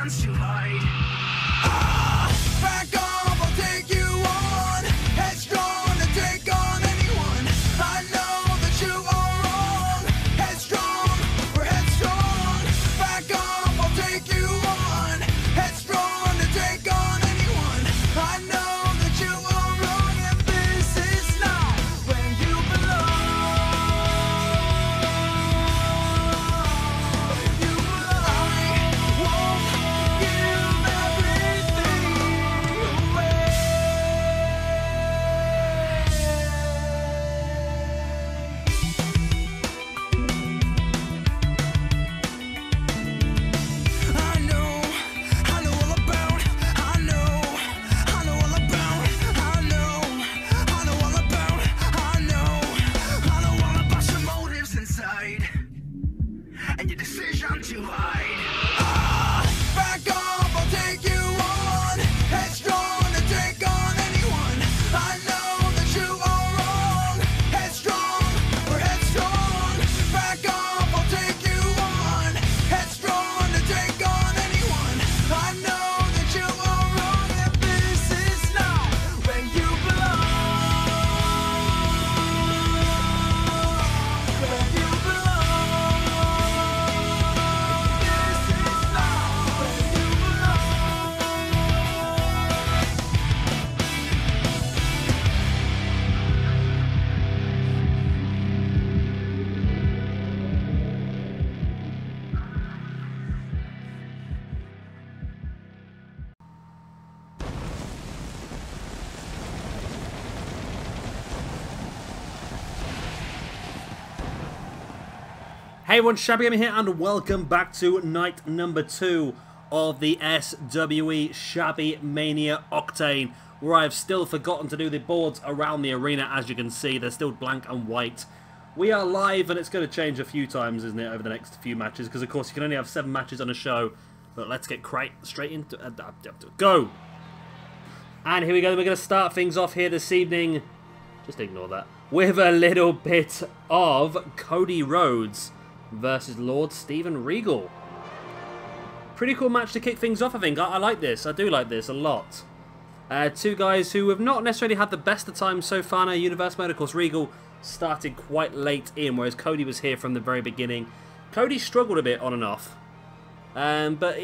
decisions to hide. Back off, I'll take you on. Headstrong to take on anyone. I know that you are wrong. Headstrong, we're headstrong. Back off, I'll take you on. Headstrong to take on anyone. I know that you are wrong, and this is not where you and your decision to hide. Back off, I'll take you on. Headstrong to take on anyone. I know that you are wrong. Headstrong, we're headstrong. Back off, I'll take you on. Headstrong to take on anyone. I know that you are wrong, and this is not where you belong. Where you belong. Hey everyone, Shabbymania here, and welcome back to night number 2 of the SWE Shabbymania Octane, where I've still forgotten to do the boards around the arena. As you can see, they're still blank and white. We are live, and it's going to change a few times, isn't it, over the next few matches, because of course you can only have 7 matches on a show. But let's get straight into go! And here we go, we're going to start things off here this evening, just ignore that, with a little bit of Cody Rhodes versus Lord Steven Regal. Pretty cool match to kick things off, I think. I like this. I do like this a lot. Two guys who have not necessarily had the best of times so far in our Universe mode. Of course, Regal started quite late in, whereas Cody was here from the very beginning. Cody struggled a bit on and off. But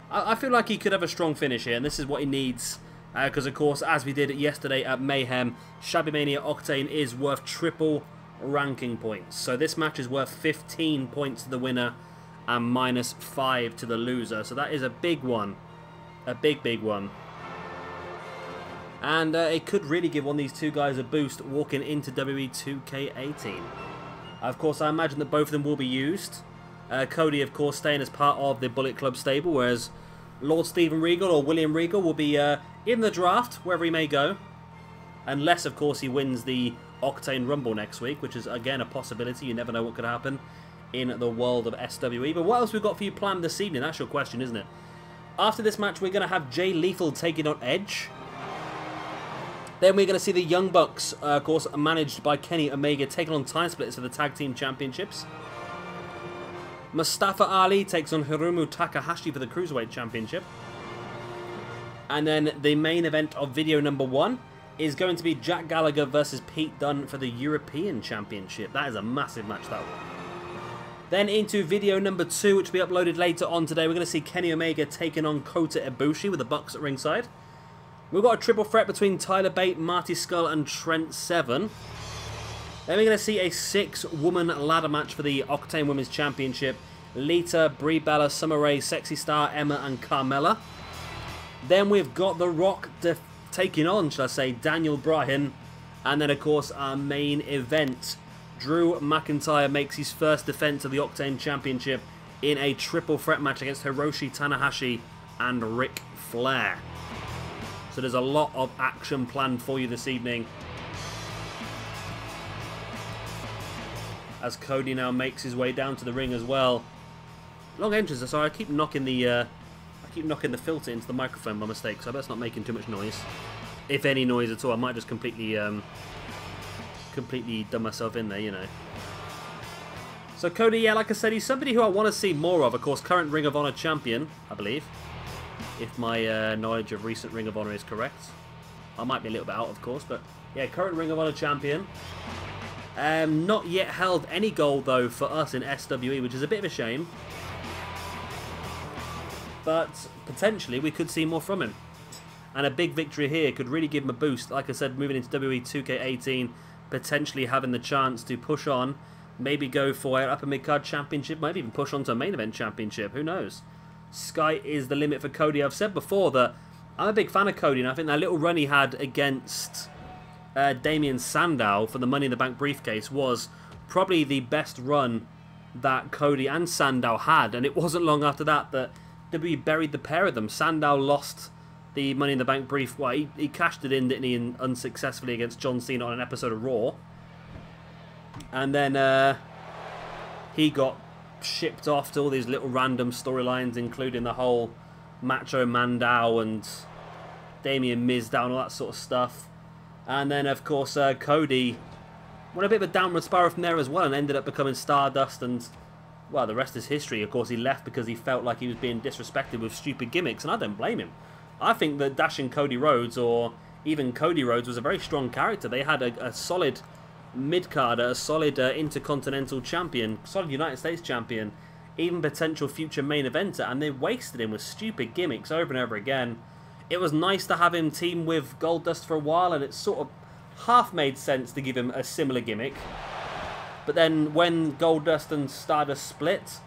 I feel like he could have a strong finish here, and this is what he needs. Because, of course, as we did yesterday at Mayhem, Shabbymania Octane is worth triple ranking points. So this match is worth 15 points to the winner and -5 to the loser. So that is a big one. A big one. And it could really give one of these two guys a boost walking into WWE 2K18. Of course, I imagine that both of them will be used. Cody, of course, staying as part of the Bullet Club stable, whereas Lord Steven Regal or William Regal will be in the draft, wherever he may go. Unless, of course, he wins the Octane Rumble next week, which is, again, a possibility. You never know what could happen in the world of SWE. But what else we've got for you planned this evening? That's your question, isn't it? After this match, we're going to have Jay Lethal taking on Edge. Then we're going to see the Young Bucks, of course, managed by Kenny Omega, taking on Time Splitters for the Tag Team Championships. Mustafa Ali takes on Hirumu Takahashi for the Cruiserweight Championship. And then the main event of video number 1 is going to be Jack Gallagher versus Pete Dunne for the European Championship. That is a massive match, that one. Then into video number 2, which will be uploaded later on today, we're going to see Kenny Omega taking on Kota Ibushi with the Bucks at ringside. We've got a triple threat between Tyler Bate, Marty Scurll and Trent Seven. Then we're going to see a 6-woman ladder match for the Octane Women's Championship. Lita, Brie Bella, Summer Rae, Sexy Star, Emma and Carmella. Then we've got The Rock taking on, shall I say, Daniel Bryan. And then, of course, our main event. Drew McIntyre makes his first defense of the Octane Championship in a triple threat match against Hiroshi Tanahashi and Ric Flair. So there's a lot of action planned for you this evening, as Cody now makes his way down to the ring as well. Long entrance. Sorry, I keep knocking the filter into the microphone by mistake, so I better not making too much noise, if any noise at all. I might just completely dumb myself in there, you know. So Cody, yeah, like I said, he's somebody who I want to see more of. Of course, current Ring of Honor champion, I believe. If my knowledge of recent Ring of Honor is correct. I might be a little bit out, of course, but yeah, current Ring of Honor champion. Not yet held any gold, though, for us in SWE, which is a bit of a shame. But potentially we could see more from him. And a big victory here could really give him a boost. Like I said, moving into WWE 2K18, potentially having the chance to push on, maybe go for an upper mid-card championship, maybe even push on to a main event championship. Who knows? Sky is the limit for Cody. I've said before that I'm a big fan of Cody, and I think that little run he had against Damien Sandow for the Money in the Bank briefcase was probably the best run that Cody and Sandow had. And it wasn't long after that that WWE buried the pair of them. Sandow lost the Money in the Bank brief. Well, he cashed it in, didn't he, and unsuccessfully against John Cena on an episode of Raw. And then he got shipped off to all these little random storylines, including the whole Macho Man Dow and Damien Mizdow and all that sort of stuff. And then, of course, Cody went a bit of a downward spiral from there as well and ended up becoming Stardust. And, well, the rest is history. Of course, he left because he felt like he was being disrespected with stupid gimmicks, and I don't blame him. I think that Dashing Cody Rhodes, or even Cody Rhodes, was a very strong character. They had a solid mid-carder, a solid Intercontinental champion, solid United States champion, even potential future main eventer, and they wasted him with stupid gimmicks over and over again. It was nice to have him team with Goldust for a while, and it sort of half made sense to give him a similar gimmick. But then when Goldust and Stardust split,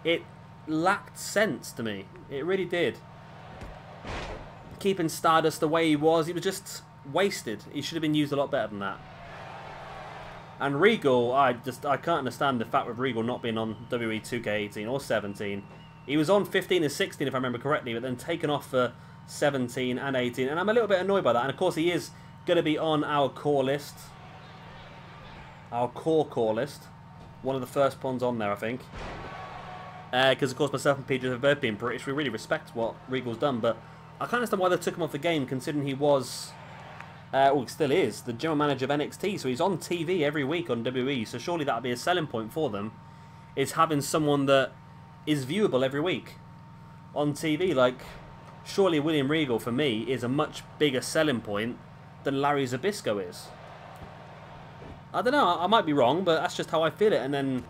it lacked sense to me. It really did. Keeping Stardust the way he was just wasted. He should have been used a lot better than that. And Regal, I can't understand the fact with Regal not being on WWE 2K18 or 17. He was on 15 and 16 if I remember correctly, but then taken off for 17 and 18, and I'm a little bit annoyed by that. And of course he is going to be on our core list, our core list, one of the first ones on there, I think, because of course myself and PJ have both been British. We really respect what Regal's done, but I can't understand why they took him off the game, considering he was, well, he still is, the general manager of NXT, so he's on TV every week on WWE, so surely that would be a selling point for them, is having someone that is viewable every week on TV. Like, surely William Regal, for me, is a much bigger selling point than Larry Zbyszko is. I don't know, I might be wrong, but that's just how I feel it. And then,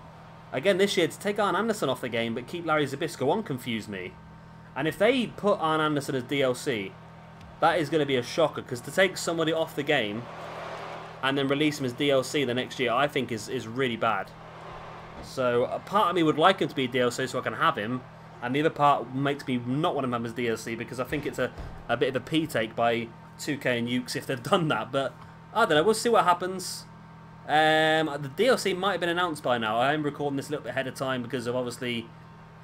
again, this year, to take Arn Anderson off the game, but keep Larry Zbyszko on, confused me. And if they put Arn Anderson as DLC, that is going to be a shocker, because to take somebody off the game and then release him as DLC the next year, I think is really bad. So, a part of me would like him to be DLC so I can have him, and the other part makes me not want to have him as DLC, because I think it's a bit of a P-take by 2K and Ukes if they've done that. But, I don't know, we'll see what happens. The DLC might have been announced by now. I am recording this a little bit ahead of time because of, obviously,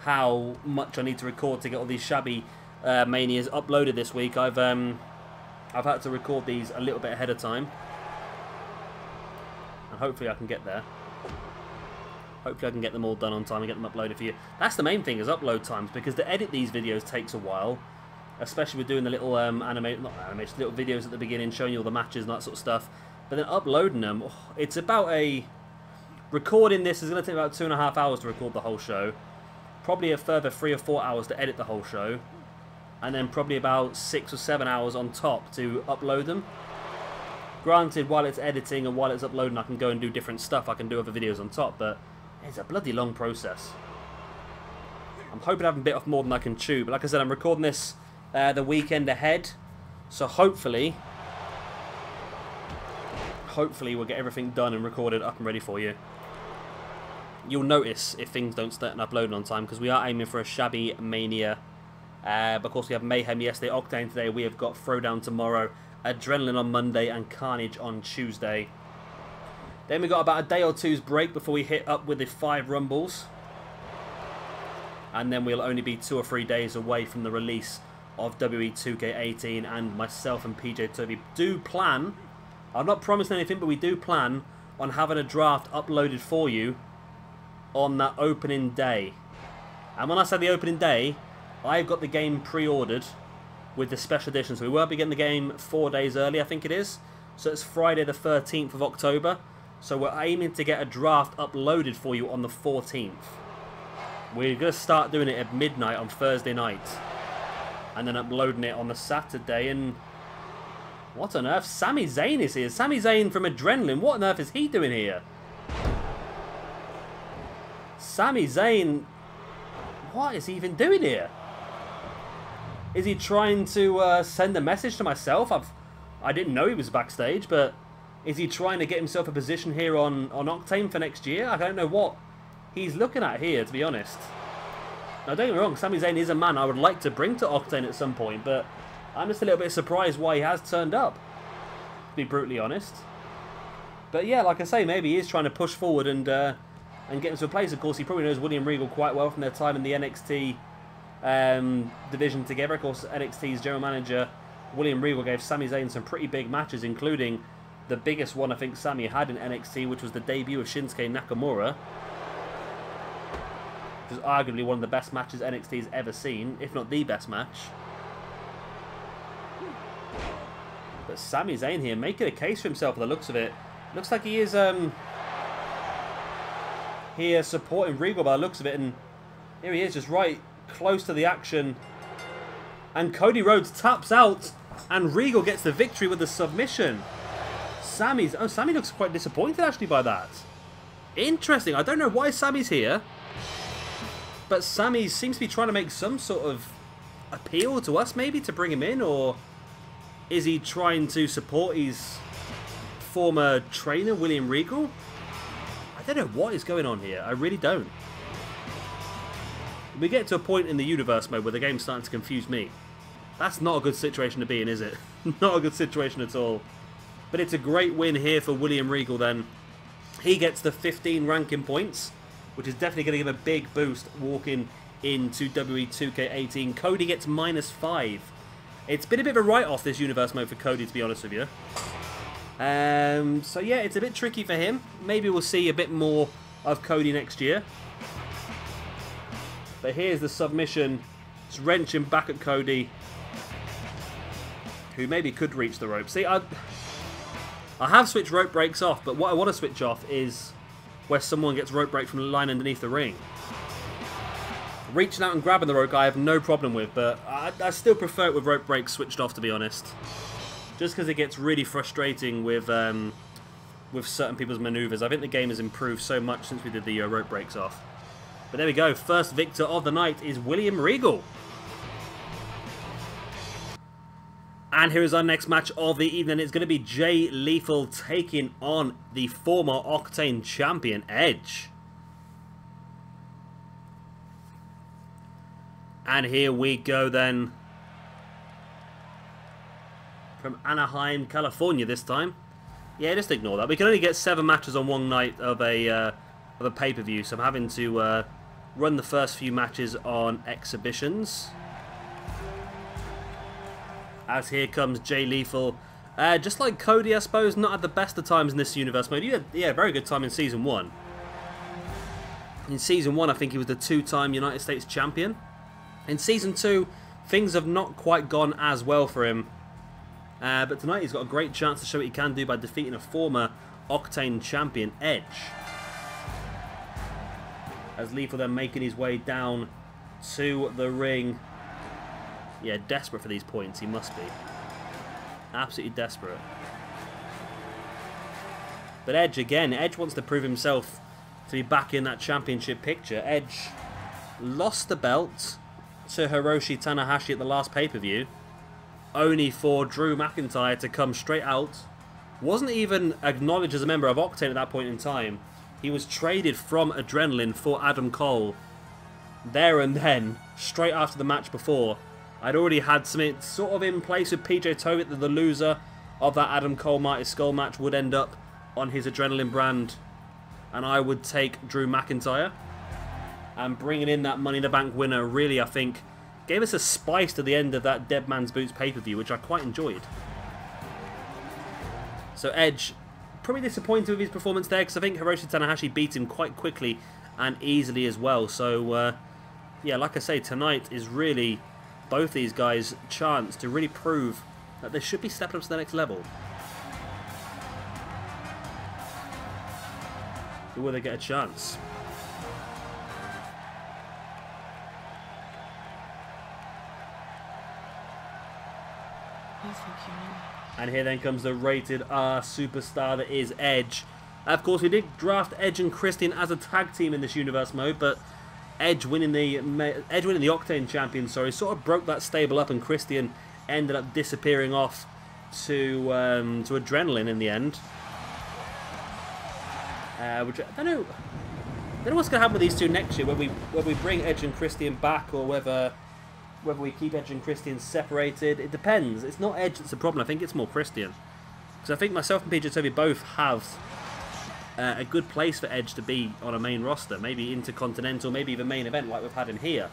how much I need to record to get all these Shabby Manias uploaded this week. I've had to record these a little bit ahead of time, and hopefully I can get there. Hopefully I can get them all done on time and get them uploaded for you. That's the main thing, is upload times, because to edit these videos takes a while, especially with doing the little little videos at the beginning showing you all the matches and that sort of stuff. But then uploading them, it's about recording this is going to take about 2.5 hours to record the whole show. Probably a further 3 or 4 hours to edit the whole show. And then probably about 6 or 7 hours on top to upload them. Granted, while it's editing and while it's uploading, I can go and do different stuff. I can do other videos on top, but it's a bloody long process. I'm hoping I haven't bit off more than I can chew. But like I said, I'm recording this the weekend ahead. So hopefully we'll get everything done and recorded up and ready for you. You'll notice if things don't start uploading on time, because we are aiming for a Shabbymania. Of course, we have Mayhem yesterday, Octane today. We have got Throwdown tomorrow, Adrenaline on Monday, and Carnage on Tuesday. Then we got about a day or two's break before we hit up with the 5 Rumbles. And then we'll only be 2 or 3 days away from the release of WWE 2K18. And myself and PJ Toby do plan, I'm not promising anything, but we do plan on having a draft uploaded for you on that opening day. And when I say the opening day, I've got the game pre-ordered with the special edition. So we won't be getting the game 4 days early, I think it is. So it's Friday the 13th of October. So we're aiming to get a draft uploaded for you on the 14th. We're going to start doing it at midnight on Thursday night. And then uploading it on the Saturday. And what on earth? Sami Zayn is here. Sami Zayn from Adrenaline. What on earth is he doing here? Sami Zayn... What is he even doing here? Is he trying to send a message to myself? I didn't know he was backstage, but is he trying to get himself a position here on Octane for next year? I don't know what he's looking at here, to be honest. Now, don't get me wrong, Sami Zayn is a man I would like to bring to Octane at some point, but I'm just a little bit surprised why he has turned up, to be brutally honest. But yeah, like I say, maybe he is trying to push forward and get into a place. Of course, he probably knows William Regal quite well from their time in the NXT division together. Of course, NXT's general manager William Regal gave Sami Zayn some pretty big matches, including the biggest one I think Sami had in NXT, which was the debut of Shinsuke Nakamura, which is arguably one of the best matches NXT's ever seen, if not the best match. But Sami Zayn here making a case for himself by the looks of it. Looks like he is here supporting Regal by the looks of it, and here he is just right close to the action, and Cody Rhodes taps out and Regal gets the victory with the submission. Sami looks quite disappointed actually by that. Interesting. I don't know why Sami's here, but Sami seems to be trying to make some sort of appeal to us maybe to bring him in, or is he trying to support his former trainer William Regal? I don't know what is going on here. I really don't. We get to a point in the universe mode where the game's starting to confuse me. That's not a good situation to be in, is it? Not a good situation at all. But it's a great win here for William Regal then. He gets the 15 ranking points, which is definitely going to give a big boost walking into WWE 2K18. Cody gets -5. It's been a bit of a write-off, this universe mode, for Cody, to be honest with you. So yeah, it's a bit tricky for him. Maybe we'll see a bit more of Cody next year. But here's the submission. It's wrenching back at Cody, who maybe could reach the rope. See, I have switched rope breaks off, but what I want to switch off is where someone gets rope break from the line underneath the ring. Reaching out and grabbing the rope I have no problem with, but I still prefer it with rope breaks switched off, to be honest. Just because it gets really frustrating with certain people's maneuvers. I think the game has improved so much since we did the rope breaks off. But there we go. First victor of the night is William Regal. And here is our next match of the evening. It's going to be Jay Lethal taking on the former Octane champion, Edge. And here we go then. From Anaheim, California this time. Yeah, just ignore that. We can only get 7 matches on one night of a pay-per-view, so I'm having to run the first few matches on exhibitions. As here comes Jay Lethal. Just like Cody, I suppose, not at the best of times in this universe mode. He had, yeah, very good time in Season 1. In Season 1, I think he was the 2-time United States champion. In Season 2, things have not quite gone as well for him. But tonight he's got a great chance to show what he can do by defeating a former Octane champion, Edge. As Lethal then making his way down to the ring. Yeah, desperate for these points, he must be. Absolutely desperate. But Edge again, Edge wants to prove himself to be back in that championship picture. Edge lost the belt to Hiroshi Tanahashi at the last pay-per-view, only for Drew McIntyre to come straight out. Wasn't even acknowledged as a member of Octane at that point in time. He was traded from Adrenaline for Adam Cole there and then, straight after the match before. I'd already had something sort of in place with PJ Tovitt that the loser of that Adam Cole Marty Skull match would end up on his Adrenaline brand, and I would take Drew McIntyre. And bringing in that Money in the Bank winner really, I think, gave us a spice to the end of that Dead Man's Boots pay-per-view, which I quite enjoyed. So Edge, probably disappointed with his performance there, because I think Hiroshi Tanahashi beat him quite quickly and easily as well. So, yeah, like I say, tonight is really both these guys' chance to really prove that they should be stepping up to the next level. Will they get a chance? And here then comes the rated R superstar that is Edge. Of course, we did draft Edge and Christian as a tag team in this universe mode, but Edge winning the Octane champion, sorry, sort of broke that stable up, and Christian ended up disappearing off to Adrenaline in the end. Which I don't know what's going to happen with these two next year, whether we bring Edge and Christian back or whether we keep Edge and Christian separated. It depends. It's not Edge that's the problem. I think it's more Christian. Because I think myself and PJ both have a good place for Edge to be on a main roster. Maybe Intercontinental, maybe even main event like we've had in here.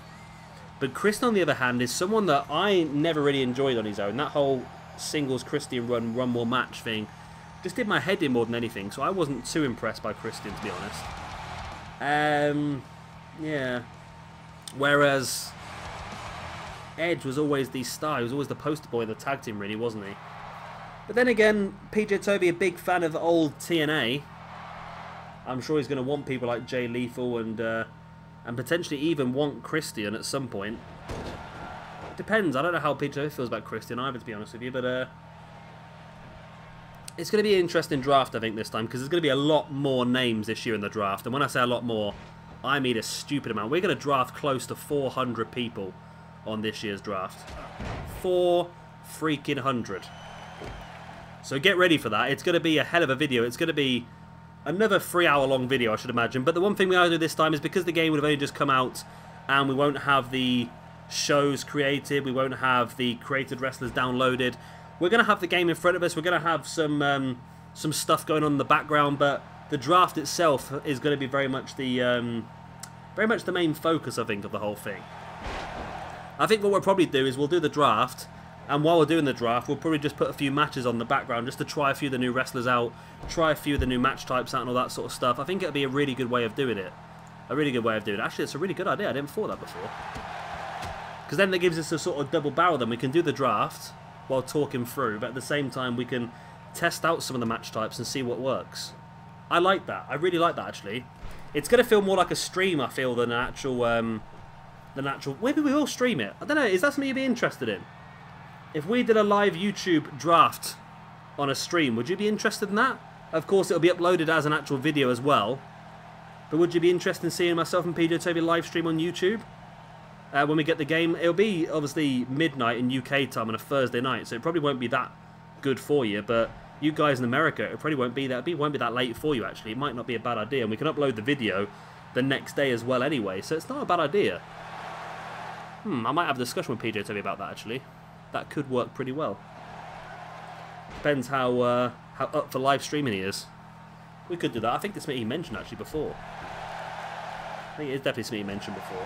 But Christian, on the other hand, is someone that I never really enjoyed on his own. That whole singles Christian run more match thing just did my head in more than anything. So I wasn't too impressed by Christian, to be honest. Yeah. Whereas Edge was always the star. He was always the poster boy of the tag team, really, wasn't he? But then again, PJ Toby, a big fan of old TNA. I'm sure he's going to want people like Jay Lethal and potentially even want Christian at some point. It depends. I don't know how PJ Toby feels about Christian either, to be honest with you. But it's going to be an interesting draft, I think, this time, because there's going to be a lot more names this year in the draft. And when I say a lot more, I mean a stupid amount. We're going to draft close to 400 people on this year's draft. 400. So get ready for that. It's going to be a hell of a video. It's going to be another 3-hour-long video, I should imagine. But the one thing we are going to do this time is because the game would have only just come out and we won't have the shows created, we won't have the created wrestlers downloaded. We're going to have the game in front of us. We're going to have some stuff going on in the background, but the draft itself is going to be very much the main focus, I think, of the whole thing. I think what we'll probably do is we'll do the draft, and while we're doing the draft, we'll probably just put a few matches on the background just to try a few of the new wrestlers out, try a few of the new match types out and all that sort of stuff. I think it'll be a really good way of doing it. A really good way of doing it. Actually, it's a really good idea. I didn't thought that before. Because then that gives us a sort of double barrel. Then we can do the draft while talking through, but at the same time we can test out some of the match types and see what works. I like that. I really like that, actually. It's going to feel more like a stream, I feel, than an actual... Maybe we will stream it. I don't know. Is that something you'd be interested in? If we did a live YouTube draft on a stream, would you be interested in that? Of course, it'll be uploaded as an actual video as well. But would you be interested in seeing myself and PJ Toby live stream on YouTube? When we get the game, it'll be obviously midnight in UK time on a Thursday night, so it probably won't be that good for you. But you guys in America, it probably won't be that. It won't be that late for you. Actually, it might not be a bad idea, and we can upload the video the next day as well anyway. So it's not a bad idea. I might have a discussion with PJ Toby about that, actually. That could work pretty well. Depends how up for live streaming he is. We could do that. I think this is something he mentioned actually before. I think it is definitely something he mentioned before.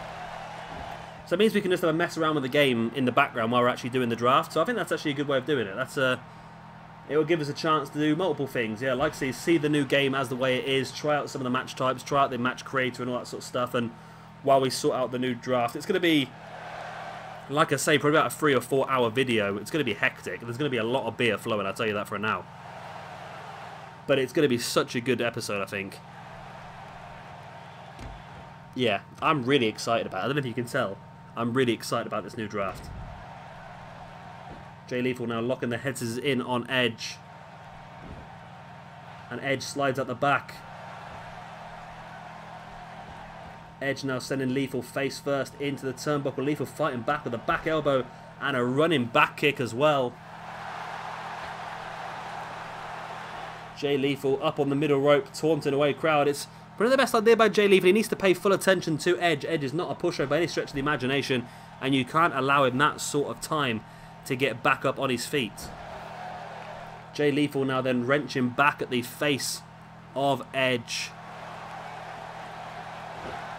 So it means we can just have a mess around with the game in the background while we're actually doing the draft. So I think that's actually a good way of doing it. It will give us a chance to do multiple things. Yeah, like I say, see the new game as the way it is, try out some of the match types, try out the match creator and all that sort of stuff. And while we sort out the new draft, it's going to be, like I say, probably about a 3 or 4 hour video. It's going to be hectic. There's going to be a lot of beer flowing, I'll tell you that for now. But it's going to be such a good episode, I think. Yeah, I'm really excited about it. I don't know if you can tell. I'm really excited about this new draft. Jay Lethal now locking the heads in on Edge. And Edge slides out the back. Edge now sending Lethal face first into the turnbuckle. Lethal fighting back with a back elbow and a running back kick as well. Jay Lethal up on the middle rope, taunting away crowd. It's probably the best idea by Jay Lethal. He needs to pay full attention to Edge. Edge is not a pusher by any stretch of the imagination, and you can't allow him that sort of time to get back up on his feet. Jay Lethal now then wrenching back at the face of Edge.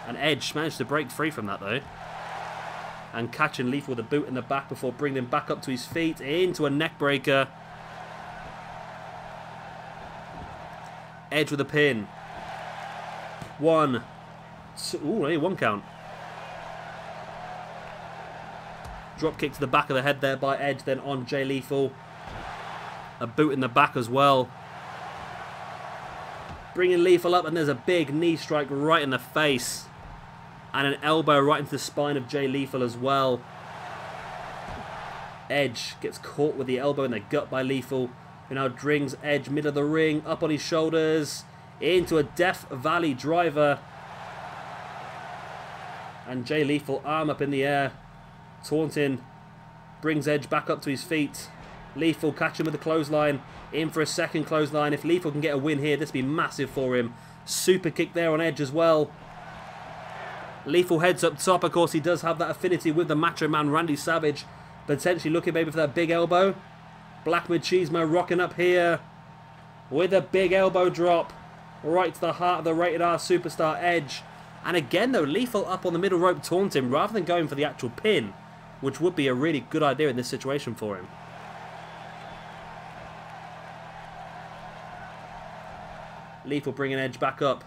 And Edge managed to break free from that though. And catching Lethal with a boot in the back before bringing him back up to his feet into a neck breaker. Edge with a pin. 1, 2, ooh, only 1 count. Drop kick to the back of the head there by Edge, then on Jay Lethal. A boot in the back as well. Bringing Lethal up, and there's a big knee strike right in the face. And an elbow right into the spine of Jay Lethal as well. Edge gets caught with the elbow in the gut by Lethal, who now drings Edge middle of the ring, up on his shoulders, into a Death Valley driver. And Jay Lethal, arm up in the air, taunting, brings Edge back up to his feet. Lethal catching with the clothesline, in for a second clothesline. If Lethal can get a win here, this would be massive for him. Super kick there on Edge as well. Lethal heads up top. Of course, he does have that affinity with the Macho Man Randy Savage. Potentially looking maybe for that big elbow. Black Machismo rocking up here with a big elbow drop right to the heart of the Rated R superstar Edge. And again, though, Lethal up on the middle rope taunting rather than going for the actual pin, which would be a really good idea in this situation for him. Lethal bringing Edge back up.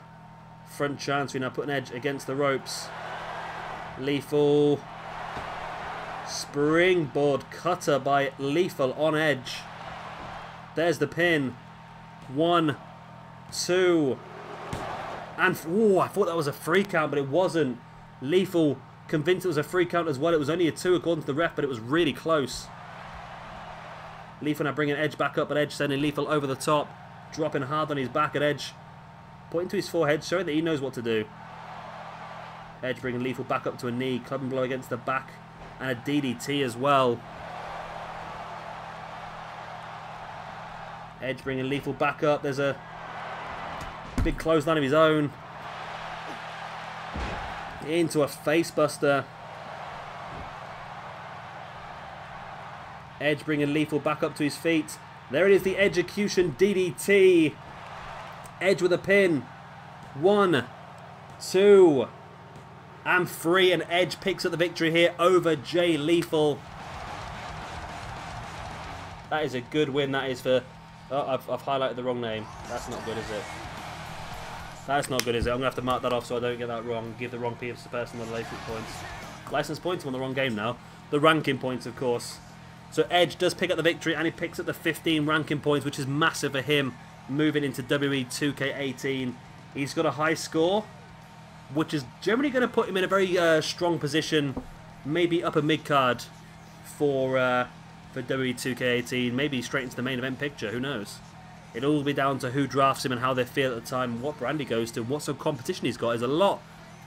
Front chance, we now putting Edge against the ropes. Lethal. Springboard cutter by Lethal on Edge. There's the pin. 1, 2. And, oh, I thought that was a free count, but it wasn't. Lethal convinced it was a free count as well. It was only a 2 according to the ref, but it was really close. Lethal now bringing Edge back up, but Edge sending Lethal over the top. Dropping hard on his back at Edge. Pointing to his forehead, showing that he knows what to do. Edge bringing Lethal back up to a knee. Clubbing blow against the back. And a DDT as well. Edge bringing Lethal back up. There's a big clothesline of his own. Into a facebuster. Edge bringing Lethal back up to his feet. There it is, the Edgecution DDT. Edge with a pin. 1, 2, and 3. And Edge picks up the victory here over Jay Lethal. That is a good win. That is for... Oh, I've highlighted the wrong name. That's not good, is it? That's not good, is it? I'm going to have to mark that off so I don't get that wrong. Give the wrong person the license points. License points? I'm on the wrong game now. The ranking points, of course. So Edge does pick up the victory, and he picks up the 15 ranking points, which is massive for him, moving into WWE 2K18. He's got a high score, which is generally going to put him in a very strong position, maybe upper mid-card for WWE 2K18, maybe straight into the main event picture, who knows. It'll all be down to who drafts him and how they feel at the time, what brand he goes to, what sort of competition he's got. There's a lot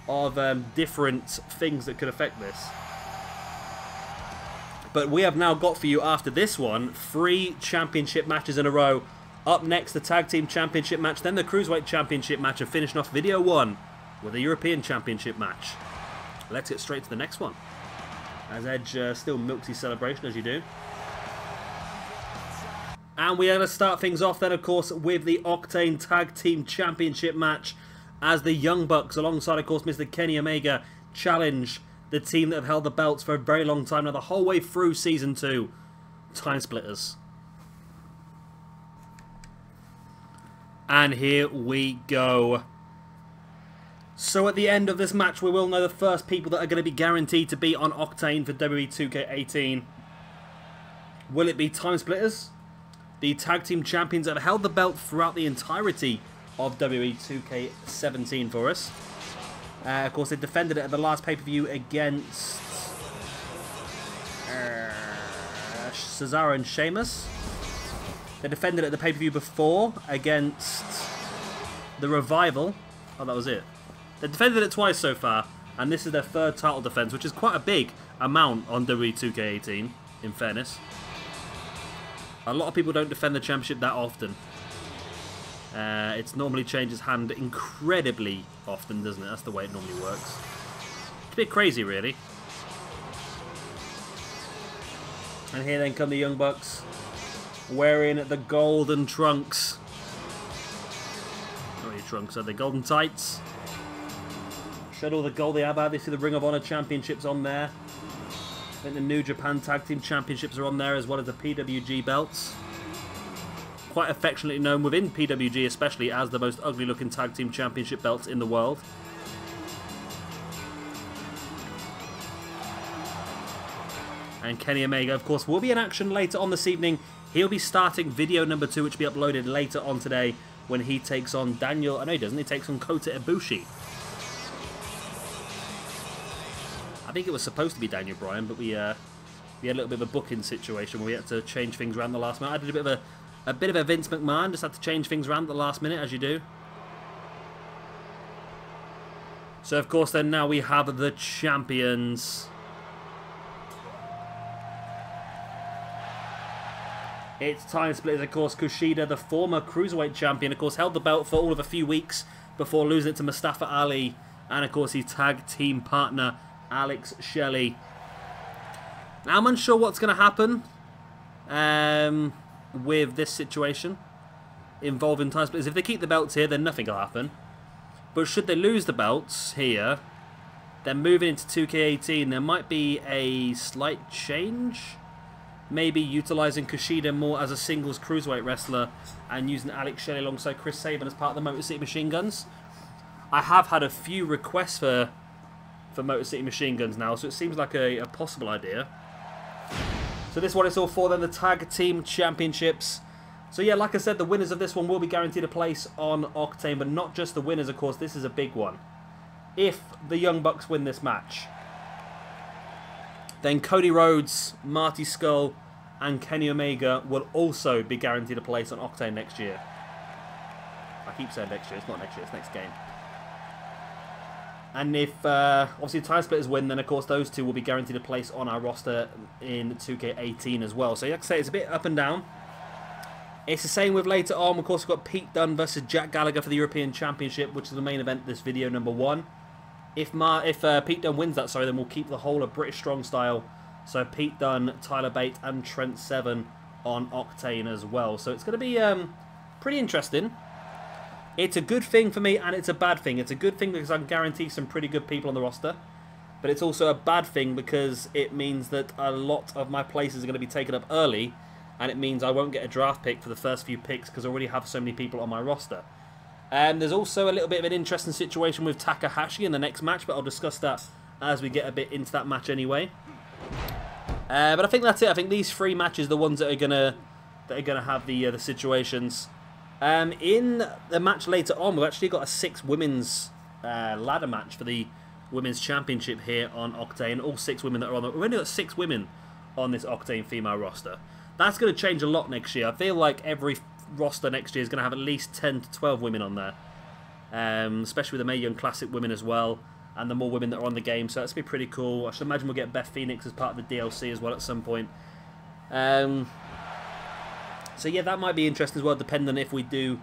of different things that could affect this. But we have now got for you, after this one, 3 championship matches in a row. Up next, the Tag Team Championship match, then the Cruiserweight Championship match, and finishing off video 1 with a European Championship match. Let's get straight to the next one. As Edge still milks his celebration, as you do. And we are going to start things off then, of course, with the Octane Tag Team Championship match, as the Young Bucks, alongside, of course, Mr. Kenny Omega, challenge the team that have held the belts for a very long time now, the whole way through Season 2, Time Splitters. And here we go. So at the end of this match, we will know the first people that are going to be guaranteed to be on Octane for WWE 2K18. Will it be Time Splitters, the Tag Team Champions that have held the belt throughout the entirety of WWE 2K17 for us? Of course, they defended it at the last pay-per-view against Cesaro and Sheamus. They defended it at the pay-per-view before against the Revival. Oh, that was it. They defended it twice so far, and this is their 3rd title defense, which is quite a big amount on WWE 2K18, in fairness. A lot of people don't defend the championship that often. It normally changes hand incredibly often, doesn't it? That's the way it normally works. It's a bit crazy, really. And here then come the Young Bucks, wearing the golden trunks. Not really trunks, are they? Golden tights. Showed all the gold they have had. They see the Ring of Honor Championships on there. I think the New Japan Tag Team Championships are on there, as well as the PWG belts. Quite affectionately known within PWG especially as the most ugly looking Tag Team Championship belts in the world. And Kenny Omega, of course, will be in action later on this evening. He'll be starting video number 2, which will be uploaded later on today. when he takes on Daniel. I know he doesn't. He takes on Kota Ibushi. I think it was supposed to be Daniel Bryan, but we had a little bit of a booking situation where we had to change things around the last minute. I did a bit of a Vince McMahon, just had to change things around at the last minute, as you do. So, of course, then now we have the champions. It's time split, of course. Kushida, the former Cruiserweight champion, of course, held the belt for all of a few weeks before losing it to Mustafa Ali. And, of course, his tag team partner, Alex Shelley. Now, I'm unsure what's going to happen with this situation involving time splits. If they keep the belts here, then nothing will happen. But should they lose the belts here, then moving into 2K18, there might be a slight change. Maybe utilising Kushida more as a singles cruiserweight wrestler and using Alex Shelley alongside Chris Sabin as part of the Motor City Machine Guns. I have had a few requests for Motor City Machine Guns now, so it seems like a possible idea. So this one is all for then the Tag Team Championships. So yeah, like I said, the winners of this one will be guaranteed a place on Octane, but not just the winners, of course. This is a big one. If the Young Bucks win this match, then Cody Rhodes, Marty Scurll, and Kenny Omega will also be guaranteed a place on Octane next year. I keep saying next year. It's not next year. It's next game. And if, obviously, the Time Splitters win, then, of course, those two will be guaranteed a place on our roster in 2K18 as well. So, like I say, it's a bit up and down. It's the same with later on. Of course, we've got Pete Dunne versus Jack Gallagher for the European Championship, which is the main event of this video, number 1. If Pete Dunne wins that, then we'll keep the whole of British Strong Style. So, Pete Dunne, Tyler Bate, and Trent Seven on Octane as well. So, it's going to be pretty interesting. It's a good thing for me, and it's a bad thing. It's a good thing because I can guarantee some pretty good people on the roster. But it's also a bad thing because it means that a lot of my places are going to be taken up early. And it means I won't get a draft pick for the first few picks because I already have so many people on my roster. There's also a little bit of an interesting situation with Takahashi in the next match, but I'll discuss that as we get a bit into that match anyway. But I think that's it. I think these 3 matches are the ones that are gonna have the situations. In the match later on, we've actually got a 6 women's ladder match for the women's championship here on Octane. All 6 women that are on. We've only got 6 women on this Octane female roster. That's going to change a lot next year. I feel like every roster next year is going to have at least 10 to 12 women on there. Especially with the Mae Young Classic women as well. And the more women that are on the game. So that's going to be pretty cool. I should imagine we'll get Beth Phoenix as part of the DLC as well at some point. So yeah, that might be interesting as well, depending on if we do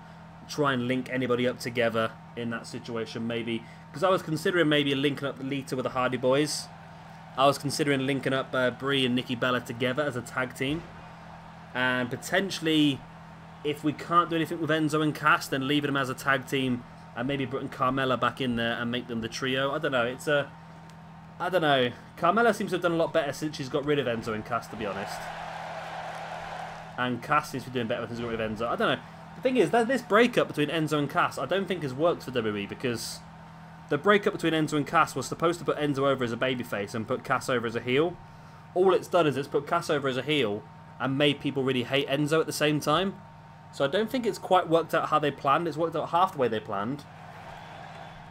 try and link anybody up together in that situation, maybe. Because I was considering maybe linking up Lita with the Hardy Boys. I was considering linking up Brie and Nikki Bella together as a tag team. And potentially, if we can't do anything with Enzo and Cass, then leaving them as a tag team and maybe putting Carmella back in there and make them the trio. I don't know. I don't know. Carmella seems to have done a lot better since she's got rid of Enzo and Cass, to be honest. And Cass seems to be doing better since she's got rid of Enzo. I don't know. The thing is, that this breakup between Enzo and Cass, I don't think has worked for WWE because the breakup between Enzo and Cass was supposed to put Enzo over as a babyface and put Cass over as a heel. All it's done is it's put Cass over as a heel and made people really hate Enzo at the same time. So I don't think it's quite worked out how they planned. It's worked out half the way they planned.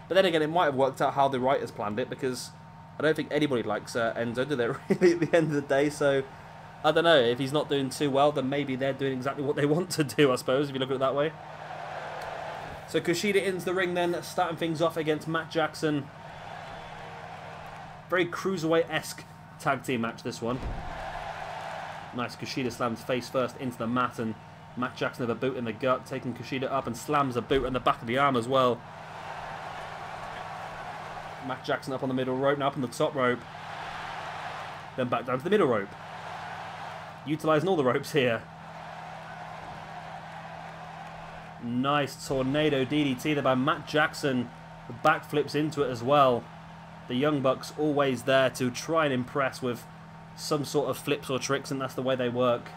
But then again, it might have worked out how the writers planned it, because I don't think anybody likes Enzo, do they, really, at the end of the day? So I don't know. If he's not doing too well, then maybe they're doing exactly what they want to do, I suppose, if you look at it that way. So Kushida ends the ring then, starting things off against Matt Jackson. Very Cruiserweight-esque tag team match, this one. Nice, Kushida slams face first into the mat, and Matt Jackson with a boot in the gut, taking Kushida up and slams a boot in the back of the arm as well. Matt Jackson up on the middle rope, now up on the top rope. Then back down to the middle rope. Utilising all the ropes here. Nice tornado DDT there by Matt Jackson. The backflips into it as well. The Young Bucks always there to try and impress with some sort of flips or tricks, and that's the way they work.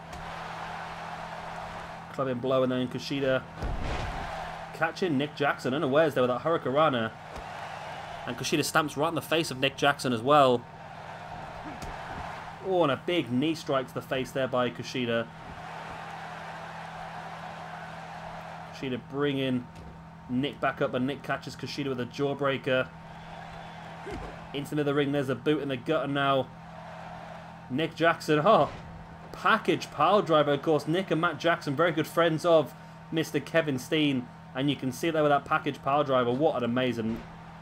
Clubbing blow, and then Kushida catching Nick Jackson unawares there with that Hurricanrana. And Kushida stamps right in the face of Nick Jackson as well. Oh, and a big knee strike to the face there by Kushida. Kushida bringing Nick back up, and Nick catches Kushida with a jawbreaker. Into the middle of the ring, there's a boot in the gutter now. Nick Jackson, package pile driver. Of course, Nick and Matt Jackson, very good friends of Mr. Kevin Steen. And you can see there with that package pile driver, what an amazing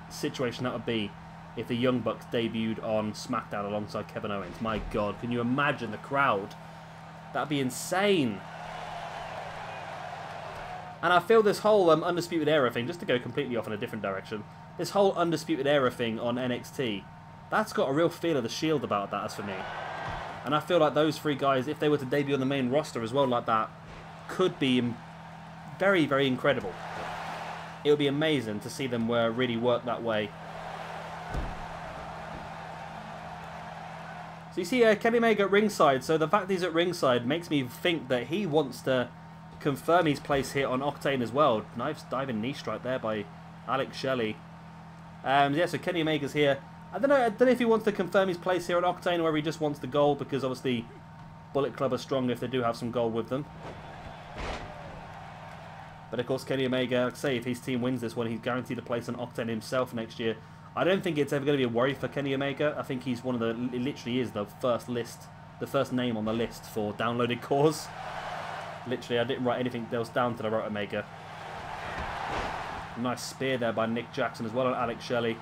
situation that would be if the Young Bucks debuted on SmackDown alongside Kevin Owens. My God, can you imagine the crowd? That'd be insane. And I feel this whole Undisputed Era thing, just to go completely off in a different direction, this whole Undisputed Era thing on NXT, that's got a real feel of the Shield about that, as for me. And I feel like those three guys, if they were to debut on the main roster as well like that, could be very, very incredible. It would be amazing to see them really work that way. So you see Kenny Omega at ringside. So the fact that he's at ringside makes me think that he wants to confirm his place here on Octane as well. Nice diving knee strike there by Alex Shelley. Yeah, so Kenny Omega's here. I don't know if he wants to confirm his place here on Octane or whether he just wants the gold, because obviously Bullet Club are stronger if they do have some gold with them. But of course, Kenny Omega, like I say, if his team wins this one, he's guaranteed a place on Octane himself next year. I don't think it's ever going to be a worry for Kenny Omega. I think he's one of the, it literally is the first name on the list for downloaded cores. Literally, I didn't write anything else down till I wrote Omega. Nice spear there by Nick Jackson as well on Alex Shelley.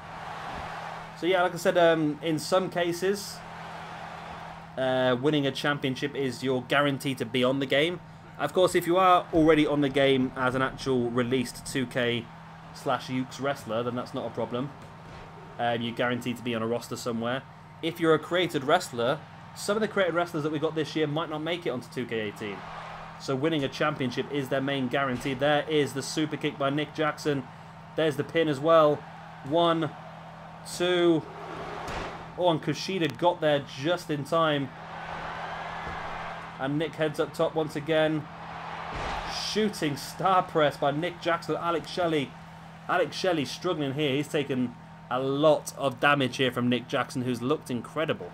So yeah, like I said, in some cases, winning a championship is your guarantee to be on the game. Of course, if you are already on the game as an actual released 2K/Ukes wrestler, then that's not a problem. You're guaranteed to be on a roster somewhere. If you're a created wrestler, some of the created wrestlers that we got this year might not make it onto 2K18. So winning a championship is their main guarantee. There is the super kick by Nick Jackson. There's the pin as well. 1, 2. Oh, and Kushida got there just in time. And Nick heads up top once again. Shooting star press by Nick Jackson. Alex Shelley. Alex Shelley struggling here. He's taken a lot of damage here from Nick Jackson, who's looked incredible.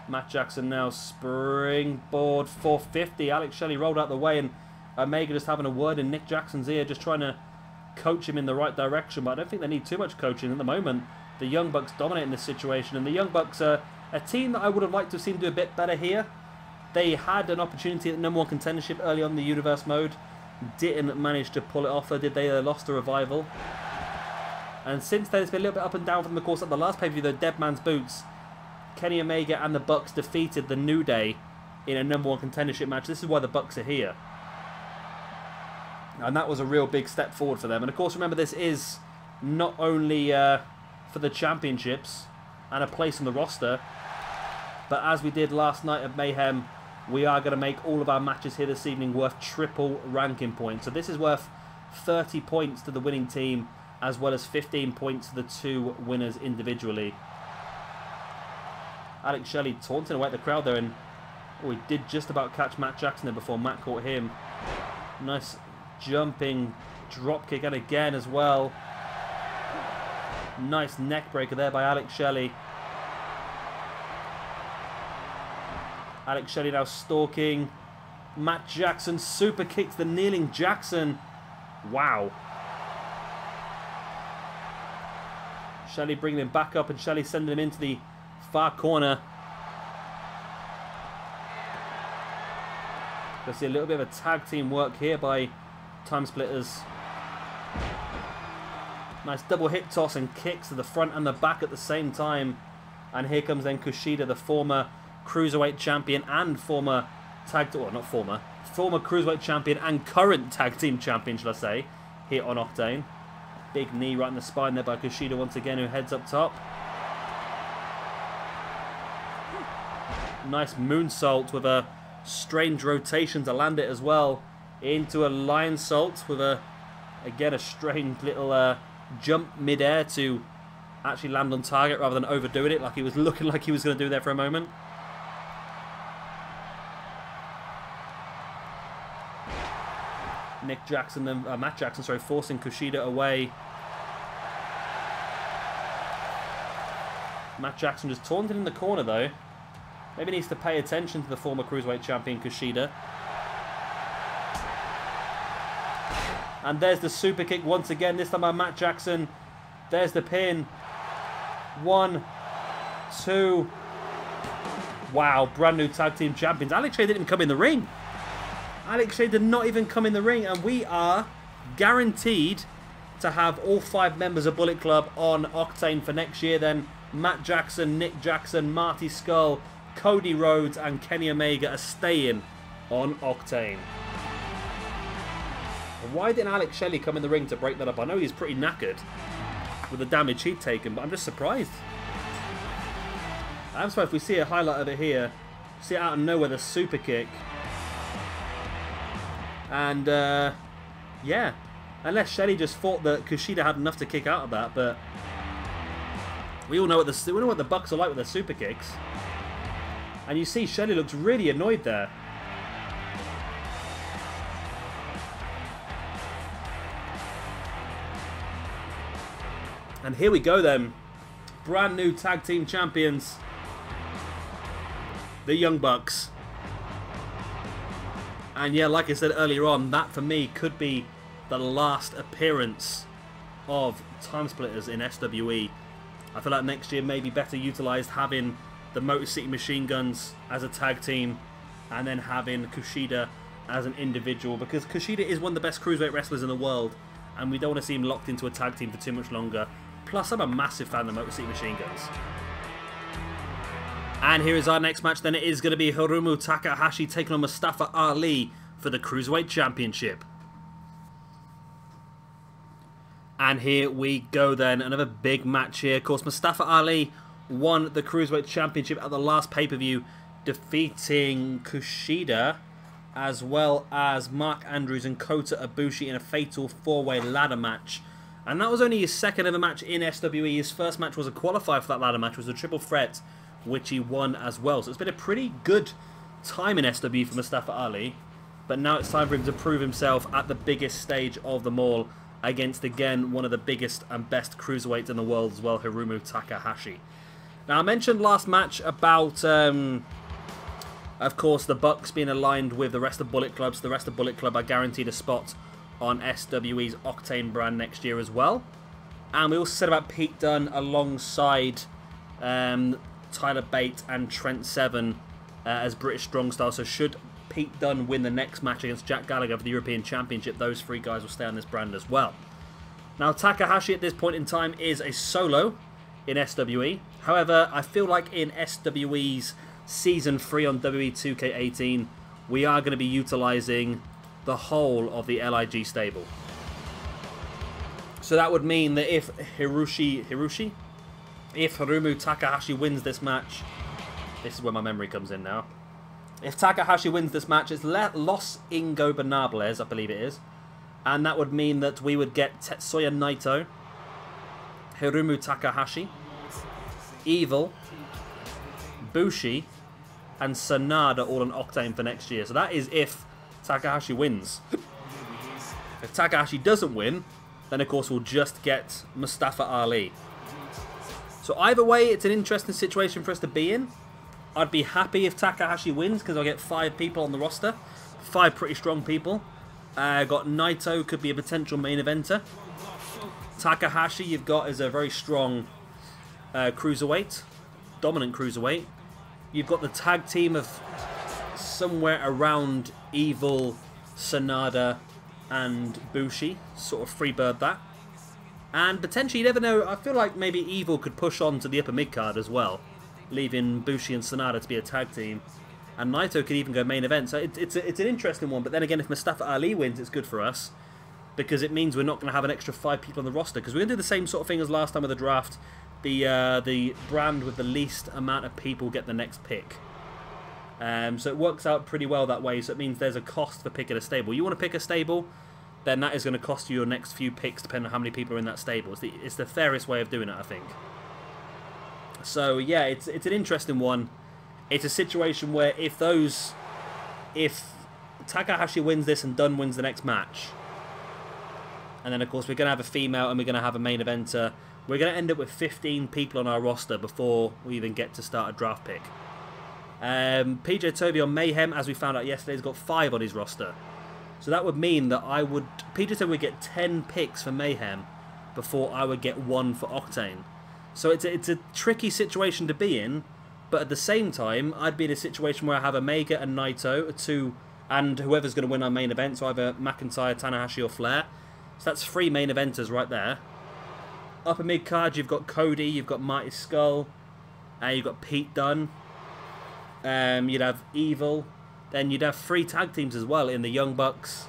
Matt Jackson now springboard 450. Alex Shelley rolled out the way, and Omega just having a word in Nick Jackson's ear, just trying to coach him in the right direction. But I don't think they need too much coaching at the moment. The Young Bucks dominating this situation, and the Young Bucks are a team that I would have liked to have seen do a bit better here. They had an opportunity at #1 contendership early on in the Universe mode. Didn't manage to pull it off, though, did they? They lost the Revival. And since then, it's been a little bit up and down from the course. At the last pay-per-view, the Dead Man's Boots, Kenny Omega and the Bucks defeated the New Day in a #1 contendership match. This is why the Bucks are here. And that was a real big step forward for them. And of course, remember, this is not only for the championships and a place on the roster, but as we did last night at Mayhem, we are going to make all of our matches here this evening worth triple ranking points. So this is worth 30 points to the winning team, as well as 15 points to the two winners individually. Alex Shelley taunting away at the crowd there, and oh, he did just about catch Matt Jackson there before Matt caught him. Nice jumping drop kick, and again as well. Nice neck breaker there by Alex Shelley. Alex Shelley now stalking Matt Jackson. Super kicks the kneeling Jackson. Wow. Shelley bringing him back up, and Shelley sending him into the far corner. You'll see a little bit of a tag team work here by Time Splitters. Nice double hip toss and kicks to the front and the back at the same time. And here comes then Kushida, the former Cruiserweight Champion and former Cruiserweight Champion and current Tag Team Champion, shall I say, here on Octane. Big knee right in the spine there by Kushida once again, who heads up top. Nice moonsault with a strange rotation to land it as well. Into a lion salt with again a strange little jump mid-air to actually land on target rather than overdoing it like he was looking like he was going to do there for a moment. Matt Jackson, sorry, forcing Kushida away. Matt Jackson just taunted in the corner though. Maybe needs to pay attention to the former Cruiserweight Champion Kushida. And there's the super kick once again, this time by Matt Jackson. There's the pin. 1, 2. Wow, brand new tag team champions. Alex Shea didn't even come in the ring. Alex Shea did not even come in the ring. And we are guaranteed to have all 5 members of Bullet Club on Octane for next year. Then Matt Jackson, Nick Jackson, Marty Scurll, Cody Rhodes and Kenny Omega are staying on Octane. Why didn't Alex Shelley come in the ring to break that up? I know he's pretty knackered with the damage he'd taken, but I'm just surprised. I'm surprised if we see a highlight of it here. See it out of nowhere, the super kick. And, yeah. Unless Shelley just thought that Kushida had enough to kick out of that, but we all know what the Bucks are like with their super kicks. And you see Shelley looks really annoyed there. And here we go then. Brand new tag team champions. The Young Bucks. And yeah, like I said earlier on, that for me could be the last appearance of Time Splitters in SWE. I feel like next year may be better utilised having the Motor City Machine Guns as a tag team and then having Kushida as an individual, because Kushida is one of the best cruiserweight wrestlers in the world and we don't want to see him locked into a tag team for too much longer. Plus, I'm a massive fan of the Motor City Machine Guns. And here is our next match then. It is going to be Hirumu Takahashi taking on Mustafa Ali for the Cruiserweight Championship. And here we go then. Another big match here. Of course, Mustafa Ali won the Cruiserweight Championship at the last pay-per-view, defeating Kushida as well as Mark Andrews and Kota Ibushi in a fatal 4-way ladder match. And that was only his second ever match in SWE. His first match was a qualifier for that ladder match. It was a triple threat, which he won as well. So it's been a pretty good time in SWE for Mustafa Ali. But now it's time for him to prove himself at the biggest stage of them all against, again, one of the biggest and best cruiserweights in the world as well, Hirumu Takahashi. Now, I mentioned last match about, of course, the Bucks being aligned with the rest of Bullet Club. So the rest of Bullet Club are guaranteed a spot on SWE's Octane brand next year as well. And we also said about Pete Dunne alongside Tyler Bate and Trent Seven as British Strong Style. So should Pete Dunne win the next match against Jack Gallagher for the European Championship, those 3 guys will stay on this brand as well. Now, Takahashi at this point in time is a solo in SWE. However, I feel like in SWE's Season 3 on WWE 2K18, we are going to be utilising the whole of the LIG stable. So that would mean that if Hirumu Takahashi wins this match, this is where my memory comes in now. If Takahashi wins this match, it's Los Ingobernables, I believe it is. And that would mean that we would get Tetsuya Naito, Hirumu Takahashi, Evil, Bushi, and Sanada all on Octane for next year. So that is if Takahashi wins. If Takahashi doesn't win, then of course we'll just get Mustafa Ali. So either way, it's an interesting situation for us to be in. I'd be happy if Takahashi wins because I'll get 5 people on the roster. 5 pretty strong people. Got Naito, could be a potential main eventer. Takahashi, you've got is a very strong cruiserweight. Dominant cruiserweight. You've got the tag team of somewhere around Evil, Sanada, and Bushi. Sort of freebird that. And potentially, you never know, I feel like maybe Evil could push on to the upper mid-card as well, leaving Bushi and Sanada to be a tag team. And Naito could even go main event. So it's an interesting one. But then again, if Mustafa Ali wins, it's good for us, because it means we're not going to have an extra 5 people on the roster. Because we're going to do the same sort of thing as last time with the draft. The brand with the least amount of people get the next pick. So it works out pretty well that way. So it means there's a cost for picking a stable. You want to pick a stable, then that is going to cost you your next few picks depending on how many people are in that stable. It's the fairest way of doing it, I think. So yeah, it's an interesting one. It's a situation where if Takahashi wins this and Dunne wins the next match, and then of course we're going to have a female and we're going to have a main eventer, we're going to end up with 15 people on our roster before we even get to start a draft pick. PJ Toby on Mayhem, as we found out yesterday, has got 5 on his roster. So that would mean that PJ would get 10 picks for Mayhem before I would get 1 for Octane. So it's a tricky situation to be in, but at the same time, I'd be in a situation where I have Omega and Naito, and whoever's going to win our main event, so either McIntyre, Tanahashi or Flair. So that's 3 main eventers right there. Upper mid card, you've got Cody, you've got Mighty Skull, you've got Pete Dunne, you'd have Evil, then you'd have 3 tag teams as well in the Young Bucks,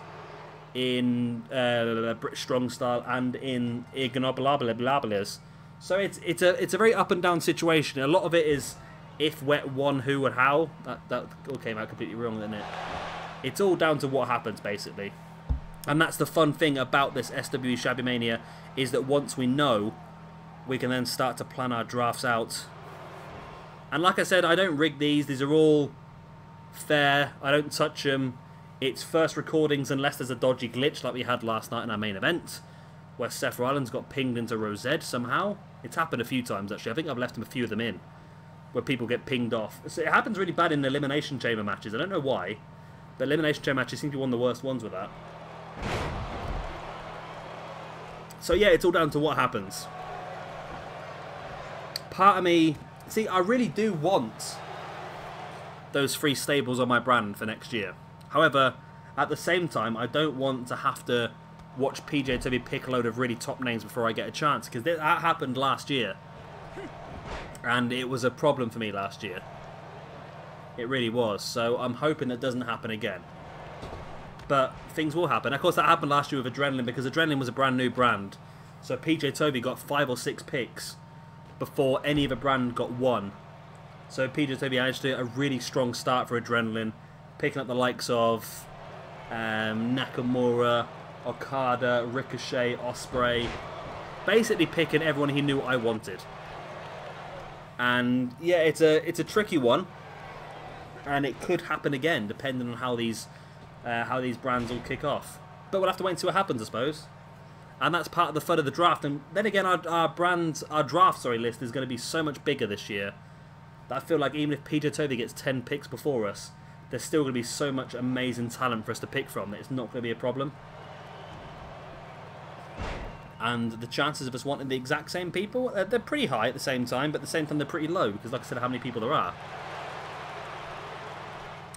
in British Strong Style, and in Ignoblablablablas. So it's a very up and down situation. A lot of it is if, wet, one, who, and how. That all came out completely wrong, didn't it? It's all down to what happens, basically. And that's the fun thing about this SWE Shabbymania, is that once we know, we can then start to plan our drafts out. And like I said, I don't rig these. These are all fair. I don't touch them. It's first recordings unless there's a dodgy glitch like we had last night in our main event, where Seth Rollins got pinged into Rosette somehow. It's happened a few times, actually. I think I've left a few of them in, where people get pinged off. So it happens really bad in Elimination Chamber matches. I don't know why, but Elimination Chamber matches seem to be one of the worst ones with that. So yeah, it's all down to what happens. Part of me... See, I really do want those 3 stables on my brand for next year. However, at the same time, I don't want to have to watch PJW pick a load of really top names before I get a chance, because that happened last year. And it was a problem for me last year. It really was. So I'm hoping that doesn't happen again. But things will happen. Of course, that happened last year with Adrenaline, because Adrenaline was a brand new brand. So PJ Toby got 5 or 6 picks before any other brand got 1. So PJ Toby actually had a really strong start for Adrenaline, picking up the likes of Nakamura, Okada, Ricochet, Ospreay, basically picking everyone he knew I wanted. And yeah, it's a tricky one, and it could happen again depending on how these brands all kick off. But we'll have to wait and see what happens, I suppose. And that's part of the fun of the draft. And then again, our draft list is going to be so much bigger this year that I feel like even if PJ Toby gets 10 picks before us, there's still going to be so much amazing talent for us to pick from that it's not going to be a problem. And the chances of us wanting the exact same people, they're pretty high at the same time, but at the same time they're pretty low, because like I said, how many people there are.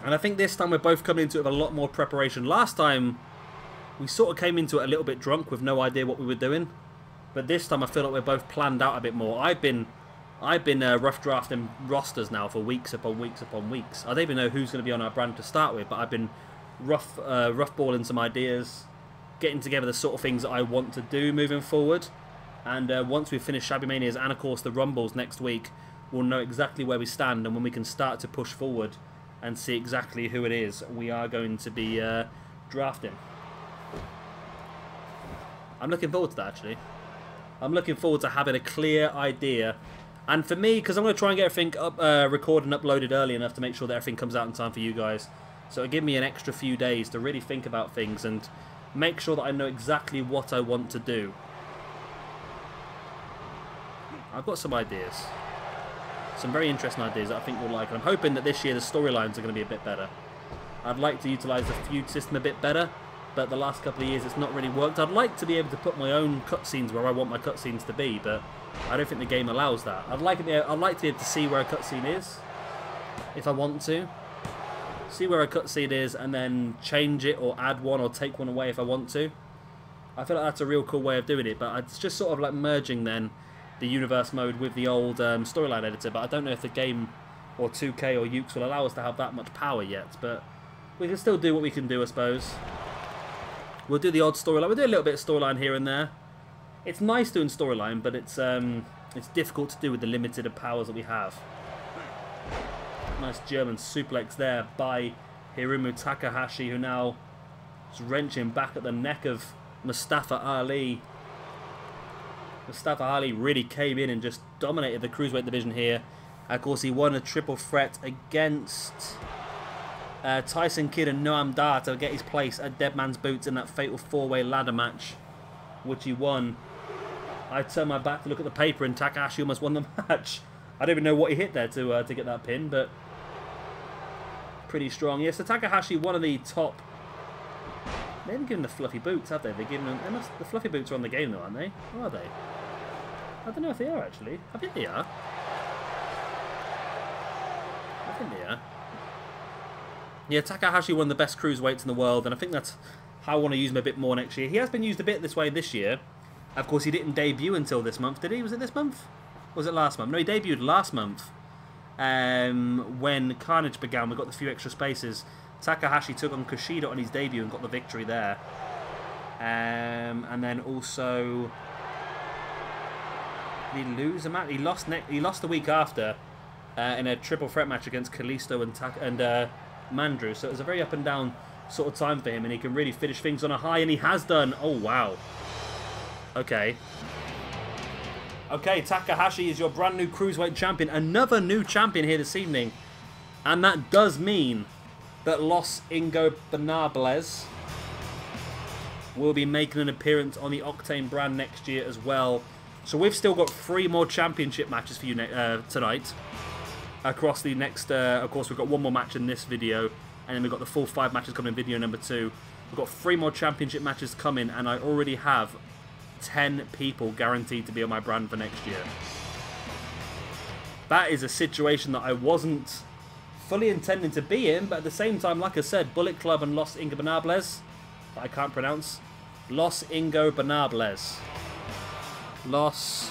And I think this time we're both coming into it with a lot more preparation. Last time, we sort of came into it a little bit drunk with no idea what we were doing. But this time I feel like we're both planned out a bit more. I've been rough drafting rosters now for weeks upon weeks upon weeks. I don't even know who's going to be on our brand to start with, but I've been rough balling some ideas, getting together the sort of things that I want to do moving forward. And once we finish Shabbymanias and of course the Rumbles next week, we'll know exactly where we stand and when we can start to push forward and see exactly who it is we are going to be drafting. I'm looking forward to that, actually. I'm looking forward to having a clear idea. And for me, because I'm going to try and get everything up, recorded and uploaded early enough to make sure that everything comes out in time for you guys. So it'll give me an extra few days to really think about things and make sure that I know exactly what I want to do. I've got some ideas. Some very interesting ideas that I think you'll like. And I'm hoping that this year the storylines are going to be a bit better. I'd like to utilise the feud system a bit better, but the last couple of years it's not really worked. I'd like to be able to put my own cutscenes where I want my cutscenes to be, but I don't think the game allows that. I'd like to be able to see where a cutscene is, if I want to. See where a cutscene is and then change it or add one or take one away if I want to. I feel like that's a real cool way of doing it, but it's just sort of like merging then the universe mode with the old storyline editor, but I don't know if the game or 2K or Ukes will allow us to have that much power yet, but we can still do what we can do, I suppose. We'll do the odd storyline. We'll do a little bit of storyline here and there. It's nice doing storyline, but it's difficult to do with the limited powers that we have. Nice German suplex there by Hirumu Takahashi, who now is wrenching back at the neck of Mustafa Ali. Mustafa Ali really came in and just dominated the Cruiserweight division here. Of course, he won a triple threat against Tyson Kidd and Noam Dar to get his place at Dead Man's Boots in that fatal 4-way ladder match, which he won. I turned my back to look at the paper and Takahashi almost won the match. I don't even know what he hit there to get that pin, but pretty strong. Yes, so Takahashi, one of the top They haven't given the fluffy boots, have they? They're giving them. The fluffy boots are on the game though, aren't they? Or are they? I don't know if they are actually. I think they are. I think they are. Yeah, Takahashi won the best cruiserweights in the world, and I think that's how I want to use him a bit more next year. He has been used a bit this way this year. Of course, he didn't debut until this month, did he? Was it this month? Or was it last month? No, he debuted last month. When Carnage began, we got the few extra spaces. Takahashi took on Kushida on his debut and got the victory there. And then also, did he lose a match? He lost the week after in a triple threat match against Kalisto and Mandrew. So it was a very up and down sort of time for him, and he can really finish things on a high, and he has done. Oh wow. Okay. Okay, Takahashi is your brand new Cruiserweight champion. Another new champion here this evening. And that does mean that Los Ingobernables will be making an appearance on the Octane brand next year as well. So we've still got 3 more championship matches for you tonight. Across the next, of course, we've got 1 more match in this video. And then we've got the full 5 matches coming in video number 2. We've got 3 more championship matches coming, and I already have 10 people guaranteed to be on my brand for next year. That is a situation that I wasn't fully intending to be in, but at the same time, like I said, Bullet Club and Los Ingobernables, that I can't pronounce. Los Ingobernables. Los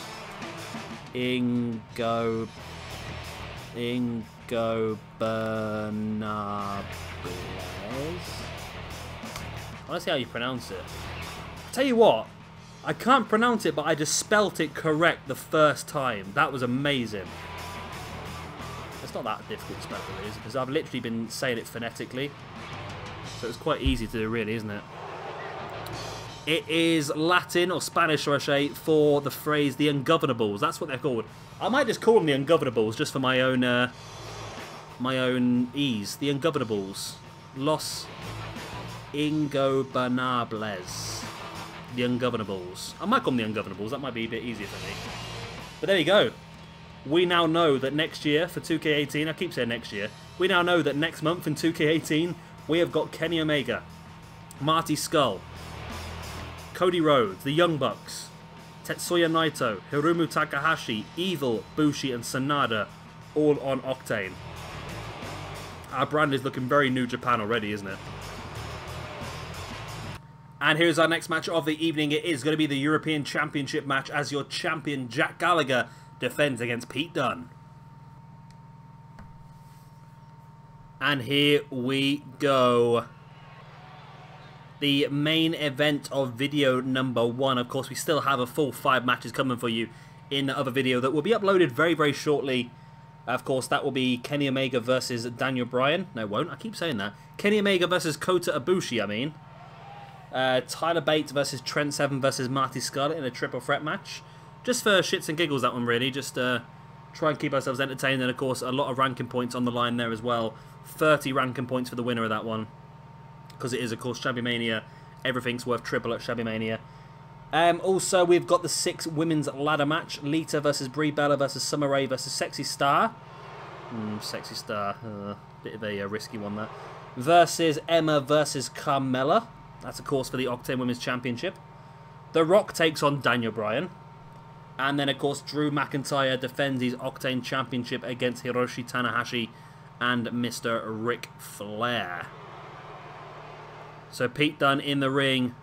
Ingobernables. I want to see how you pronounce it. Tell you what, I can't pronounce it, but I just spelt it correct the first time. That was amazing. It's not that difficult to spell, really, is it? Because I've literally been saying it phonetically. So it's quite easy to do, really, isn't it? It is Latin, or Spanish, shall I say, for the phrase the ungovernables. That's what they're called. I might just call them the ungovernables, just for my own ease. The ungovernables. Los Ingobernables. The ungovernables. I might call them the ungovernables. That might be a bit easier for me. But there you go. We now know that next year for 2K18, I keep saying next year, we now know that next month in 2K18, we have got Kenny Omega, Marty Skull, Cody Rhodes, the Young Bucks, Tetsuya Naito, Hirumu Takahashi, Evil, Bushi, and Sanada all on Octane. Our brand is looking very New Japan already, isn't it? And here's our next match of the evening. It is going to be the European Championship match as your champion Jack Gallagher defends against Pete Dunne. And here we go. The main event of video number 1. Of course, we still have a full 5 matches coming for you in the other video that will be uploaded very, very shortly. Of course, that will be Kenny Omega versus Daniel Bryan. No, it won't. I keep saying that. Kenny Omega versus Kota Ibushi, I mean. Tyler Bate versus Trent Seven versus Marty Scurll in a triple threat match. Just for shits and giggles, that one, really. Just try and keep ourselves entertained. And, of course, a lot of ranking points on the line there as well. 30 ranking points for the winner of that one. Because it is, of course, Shabbymania. Everything's worth triple at Shabbymania. Also, we've got the 6 women's ladder match. Lita versus Brie Bella versus Summer Rae versus Sexy Star. Sexy Star. Bit of a risky one there. Versus Emma versus Carmella. That's, of course, for the Octane Women's Championship. The Rock takes on Daniel Bryan. And then, of course, Drew McIntyre defends his Octane Championship against Hiroshi Tanahashi and Mr. Ric Flair. So Pete Dunne in the ring.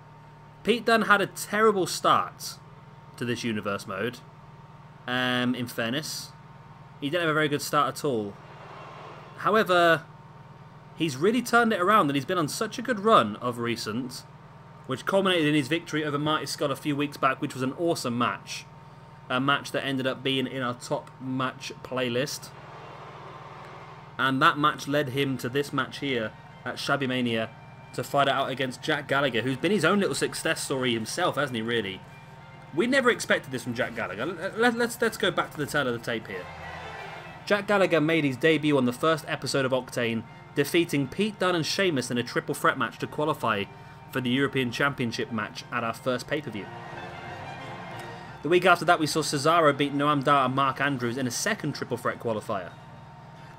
Pete Dunne had a terrible start to this universe mode. In fairness, he didn't have a very good start at all. However, he's really turned it around and he's been on such a good run of recent, which culminated in his victory over Marty Scurll a few weeks back, which was an awesome match. A match that ended up being in our top match playlist. And that match led him to this match here at Shabbymania to fight it out against Jack Gallagher, who's been his own little success story himself, hasn't he, really? We never expected this from Jack Gallagher. Let's go back to the tail of the tape here. Jack Gallagher made his debut on the first episode of Octane, defeating Pete Dunne and Sheamus in a triple threat match to qualify for the European Championship match at our first pay-per-view. The week after that, we saw Cesaro beat Noam Dar and Mark Andrews in a second triple threat qualifier.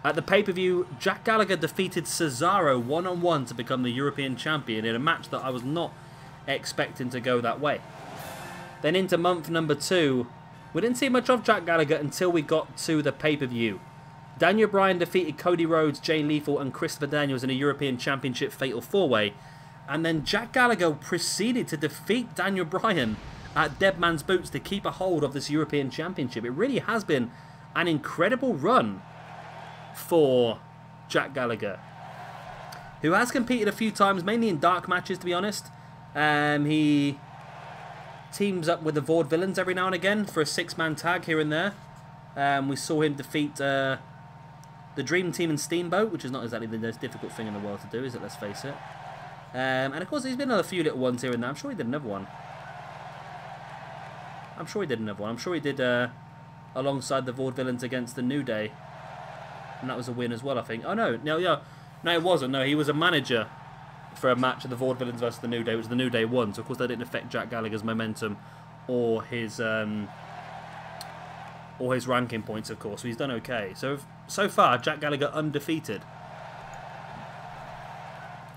At the pay-per-view, Jack Gallagher defeated Cesaro one-on-one to become the European champion in a match that I was not expecting to go that way. Then into month number 2, we didn't see much of Jack Gallagher until we got to the pay-per-view. Daniel Bryan defeated Cody Rhodes, Jay Lethal and Christopher Daniels in a European Championship Fatal 4-Way. And then Jack Gallagher proceeded to defeat Daniel Bryan at Dead Man's Boots to keep a hold of this European Championship. It really has been an incredible run for Jack Gallagher, who has competed a few times, mainly in dark matches, to be honest. He teams up with the Vaudevillains every now and again for a 6-man tag here and there. We saw him defeat the Dream Team and Steamboat, which is not exactly the most difficult thing in the world to do, is it? Let's face it. And of course, he's been on a few little ones here and there. I'm sure he did another one. I'm sure he did alongside the Vaudevillains against the New Day. And that was a win as well, I think. Oh, no, it wasn't. No, he was a manager for a match of the Vaudevillains versus the New Day, which the New Day won. So, of course, that didn't affect Jack Gallagher's momentum or his ranking points, of course. So he's done okay. So far, Jack Gallagher undefeated.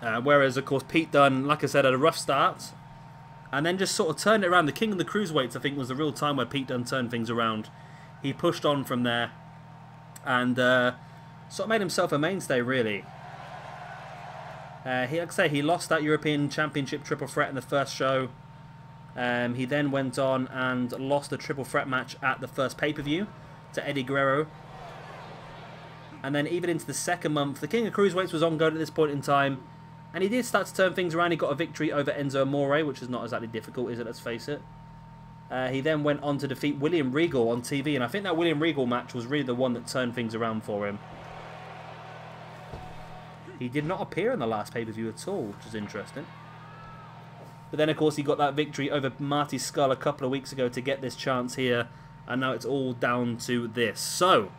Whereas, of course, Pete Dunne, like I said, had a rough start. And then just sort of turned it around. The King of the Cruiserweights, I think, was the real time where Pete Dunne turned things around. He pushed on from there. And sort of made himself a mainstay, really. Like I say, he lost that European Championship Triple Threat in the first show. He then went on and lost the Triple Threat match at the first pay-per-view to Eddie Guerrero. And then even into the second month, the King of Cruiserweights was ongoing at this point in time. And he did start to turn things around. He got a victory over Enzo Amore, which is not exactly difficult, is it? Let's face it. He then went on to defeat William Regal on TV. And I think that William Regal match was really the one that turned things around for him. He did not appear in the last pay-per-view at all, which is interesting. But then, of course, he got that victory over Marty Scurll a couple of weeks ago to get this chance here. And now it's all down to this. So,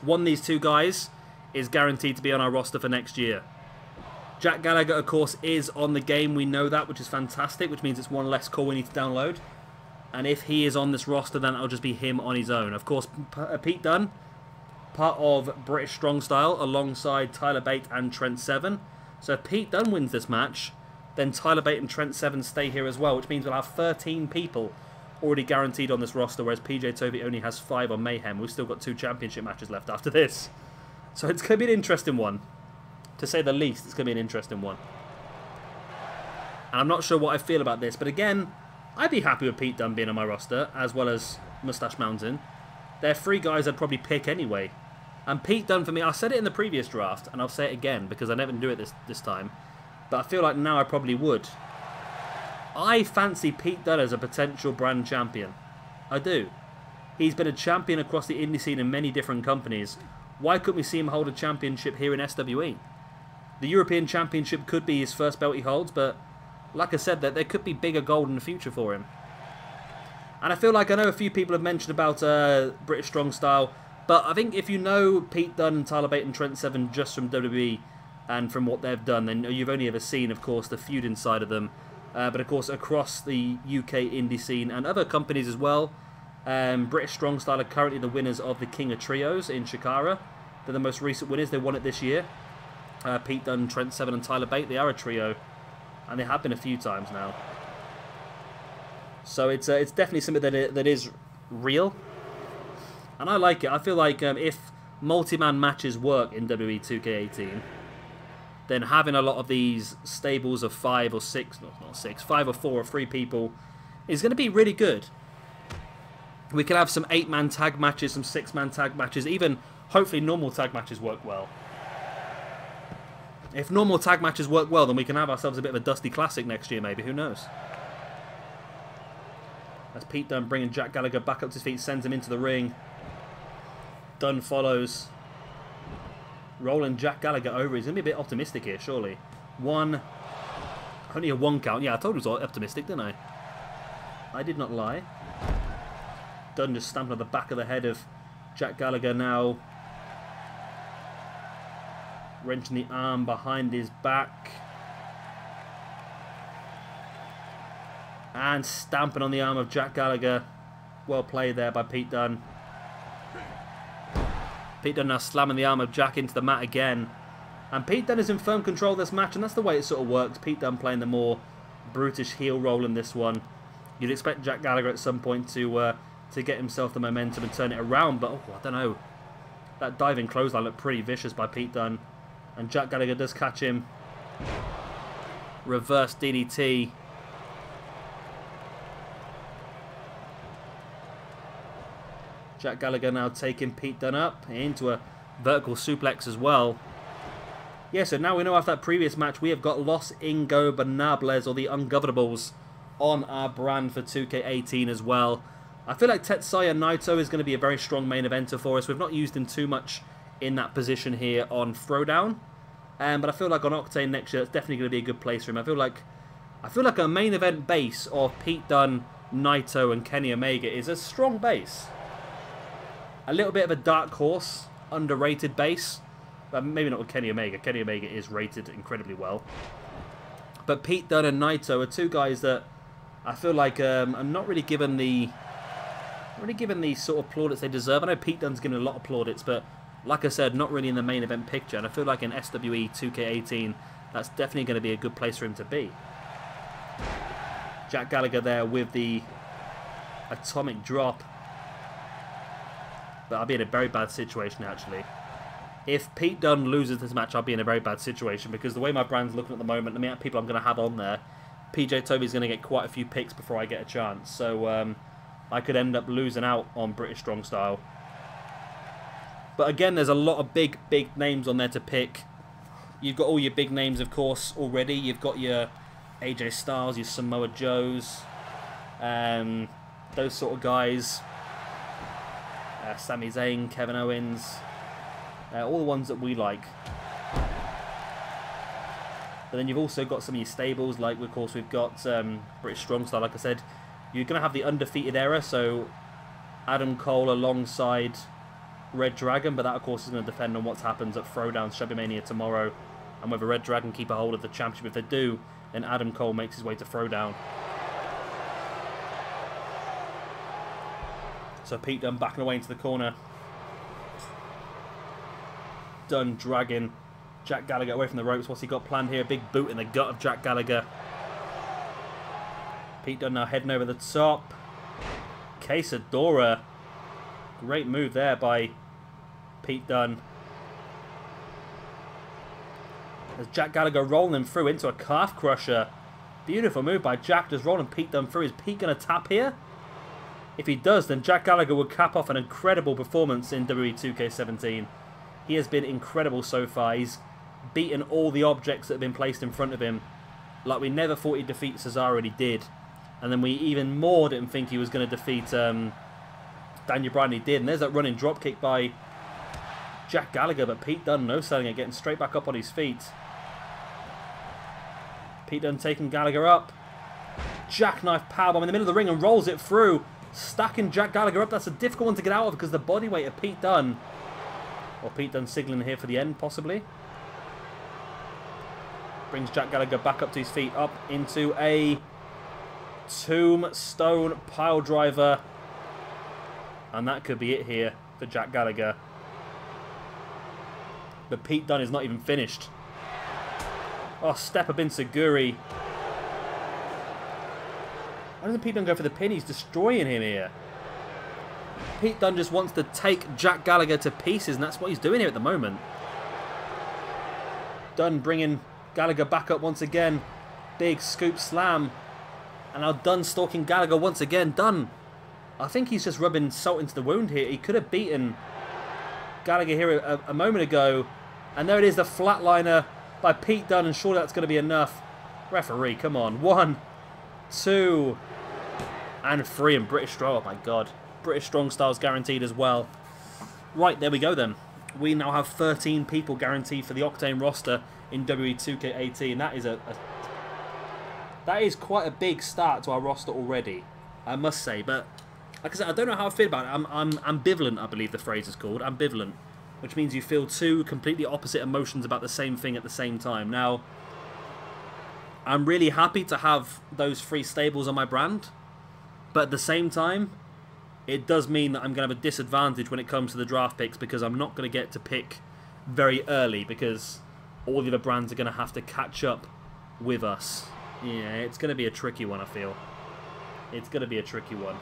one of these two guys is guaranteed to be on our roster for next year. Jack Gallagher, of course, is on the game. We know that, which is fantastic, which means it's one less call we need to download. And if he is on this roster, then it'll just be him on his own. Of course, Pete Dunne, part of British Strong Style, alongside Tyler Bate and Trent Seven. So if Pete Dunne wins this match, then Tyler Bate and Trent Seven stay here as well, which means we'll have 13 people already guaranteed on this roster, whereas PJ Tovey only has 5 on Mayhem. We've still got 2 championship matches left after this. So it's going to be an interesting one. To say the least, it's going to be an interesting one. And I'm not sure what I feel about this, but again, I'd be happy with Pete Dunne being on my roster, as well as Mustache Mountain. They're 3 guys I'd probably pick anyway. And Pete Dunne, for me, I said it in the previous draft, and I'll say it again, because I never do it this time. But I feel like now I probably would. I fancy Pete Dunne as a potential brand champion. I do. He's been a champion across the indie scene in many different companies. Why couldn't we see him hold a championship here in SWE? The European Championship could be his first belt he holds, but like I said, there could be bigger gold in the future for him. And I feel like I know a few people have mentioned about British Strong Style, but I think if you know Pete Dunne and Tyler Bate and Trent Seven just from WWE and from what they've done, then you've only ever seen, of course, the feud inside of them. But of course, across the UK indie scene and other companies as well, British Strong Style are currently the winners of the King of Trios in Shikara. They're the most recent winners. They won it this year. Pete Dunne, Trent Seven and Tyler Bate, they are a trio. And they have been a few times now. So it's definitely something that is real. And I like it. I feel like if multi-man matches work in WWE 2K18, then having a lot of these stables of 5 or 6, not 6, 5 or 4 or 3 people is going to be really good. We can have some 8-man tag matches, some 6-man tag matches, even hopefully normal tag matches work well. If normal tag matches work well, then we can have ourselves a bit of a Dusty Classic next year, maybe. Who knows? That's Pete Dunne bringing Jack Gallagher back up to his feet, sends him into the ring. Dunne follows. Rolling Jack Gallagher over. He's going to be a bit optimistic here, surely. Only a 1 count. Yeah, I told you it was optimistic, didn't I? I did not lie. Dunne just stamping on the back of the head of Jack Gallagher now. Wrenching the arm behind his back. And stamping on the arm of Jack Gallagher. Well played there by Pete Dunne. Pete Dunne now slamming the arm of Jack into the mat again. And Pete Dunne is in firm control of this match, and that's the way it sort of works. Pete Dunne playing the more brutish heel role in this one. You'd expect Jack Gallagher at some point to get himself the momentum and turn it around, but I don't know. That diving clothesline looked pretty vicious by Pete Dunne. And Jack Gallagher does catch him. Reverse DDT. Jack Gallagher now taking Pete Dunne up into a vertical suplex as well. Yeah, so now we know after that previous match we have got Los Ingobernables, or the Ungovernables, on our brand for 2K18 as well. I feel like Tetsuya Naito is going to be a very strong main eventer for us. We've not used him too much in that position here on Throwdown. But I feel like on Octane next year, it's definitely going to be a good place for him. I feel like a main event base of Pete Dunne, Naito, and Kenny Omega is a strong base. A little bit of a dark horse, underrated base. Maybe not with Kenny Omega. Kenny Omega is rated incredibly well. But Pete Dunne and Naito are two guys that I feel like are not really given the sort of plaudits they deserve. I know Pete Dunne's given a lot of plaudits, but like I said, not really in the main event picture. And I feel like in SWE 2K18, that's definitely going to be a good place for him to be. Jack Gallagher there with the atomic drop. But I'll be in a very bad situation, actually. If Pete Dunne loses this match, I'll be in a very bad situation, because the way my brand's looking at the moment, the amount of people I'm going to have on there, PJ Toby's going to get quite a few picks before I get a chance. So I could end up losing out on British Strong Style. But again, there's a lot of big names on there to pick. You've got all your big names, of course, already. You've got your AJ Styles, your Samoa Joes, those sort of guys. Sami Zayn, Kevin Owens, all the ones that we like. But then you've also got some of your stables, like of course we've got British Strong Style. Like I said, you're going to have the undefeated era, so Adam Cole alongside Red Dragon, but that of course is going to depend on what happens at Throwdown Shabbymania tomorrow, and whether Red Dragon keep a hold of the championship. If they do, then Adam Cole makes his way to Throwdown. So Pete Dunne backing away into the corner. Dunne dragging Jack Gallagher away from the ropes. What's he got planned here? A big boot in the gut of Jack Gallagher. Pete Dunne now heading over the top. Quesadora. Great move there by Pete Dunne. As Jack Gallagher rolling him through into a calf crusher. Beautiful move by Jack, just rolling Pete Dunne through. Is Pete going to tap here? If he does, then Jack Gallagher would cap off an incredible performance in WWE 2K17. He has been incredible so far. He's beaten all the objects that have been placed in front of him. Like we never thought he'd defeat Cesaro, and he did. And then we even more didn't think he was going to defeat Daniel Bryan, he did. And there's that running dropkick by Jack Gallagher, but Pete Dunne no selling it, getting straight back up on his feet. Pete Dunne taking Gallagher up. Jackknife powerbomb in the middle of the ring and rolls it through. Stacking Jack Gallagher up. That's a difficult one to get out of because the body weight of Pete Dunne. Or Pete Dunne signaling here for the end, possibly. Brings Jack Gallagher back up to his feet, up into a tombstone pile driver. And that could be it here for Jack Gallagher. But Pete Dunne is not even finished. Oh, step up in Seguri. Why doesn't Pete Dunne go for the pin? He's destroying him here. Pete Dunne just wants to take Jack Gallagher to pieces, and that's what he's doing here at the moment. Dunne bringing Gallagher back up once again. Big scoop slam. And now Dunne stalking Gallagher once again. Dunne, I think he's just rubbing salt into the wound here. He could have beaten Gallagher here a moment ago. And there it is, the flatliner by Pete Dunne, and surely that's going to be enough. Referee, come on. 1, 2, and 3. And British Strong, oh my god. British Strong Style's guaranteed as well. Right, there we go then. We now have 13 people guaranteed for the Octane roster in WWE 2K18. That is quite a big start to our roster already, I must say. But like I said, I don't know how I feel about it. I'm ambivalent, I believe the phrase is called. Ambivalent. Which means you feel two completely opposite emotions about the same thing at the same time. Now, I'm really happy to have those 3 stables on my brand. But at the same time, it does mean that I'm going to have a disadvantage when it comes to the draft picks, because I'm not going to get to pick very early, because all the other brands are going to have to catch up with us. Yeah, it's going to be a tricky one, I feel. It's going to be a tricky one.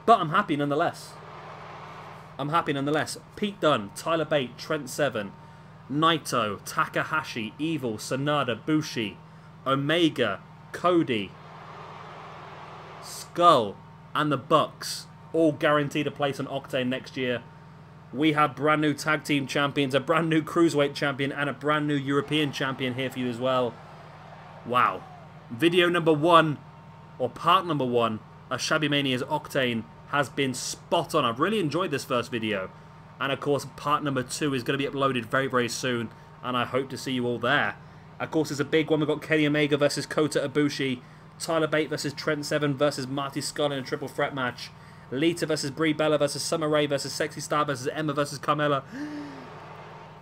But I'm happy nonetheless. I'm happy nonetheless. Pete Dunne, Tyler Bate, Trent Seven, Naito, Takahashi, Evil, Sanada, Bushi, Omega, Cody, Skull, and the Bucks all guaranteed a place on Octane next year. We have brand new tag team champions, a brand new Cruiserweight champion, and a brand new European champion here for you as well. Wow. Video number 1, or part number 1, of Shabbymania's Octane has been spot on. I've really enjoyed this first video. And of course, part number 2 is going to be uploaded very, very soon. And I hope to see you all there. Of course, it's a big one. We've got Kenny Omega versus Kota Ibushi. Tyler Bate versus Trent Seven versus Marty Scott in a triple threat match. Lita versus Brie Bella versus Summer Rae versus Sexy Star versus Emma versus Carmella.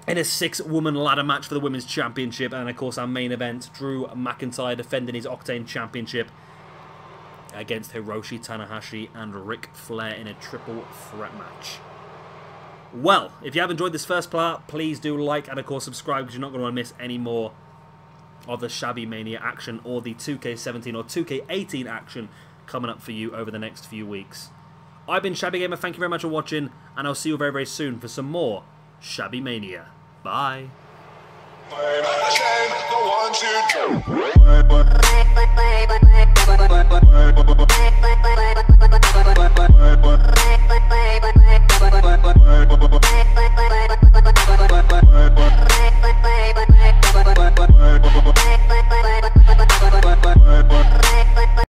In a 6-woman ladder match for the Women's Championship. And of course, our main event, Drew McIntyre defending his Octane Championship against Hiroshi Tanahashi and Ric Flair in a triple threat match. Well, if you have enjoyed this first part, please do like and of course subscribe, because you're not going to want to miss any more of the Shabbymania action or the 2K17 or 2K18 action coming up for you over the next few weeks. I've been Shabby Gamer, thank you very much for watching, and I'll see you very, very soon for some more Shabbymania. Bye. The 1, 2, 3.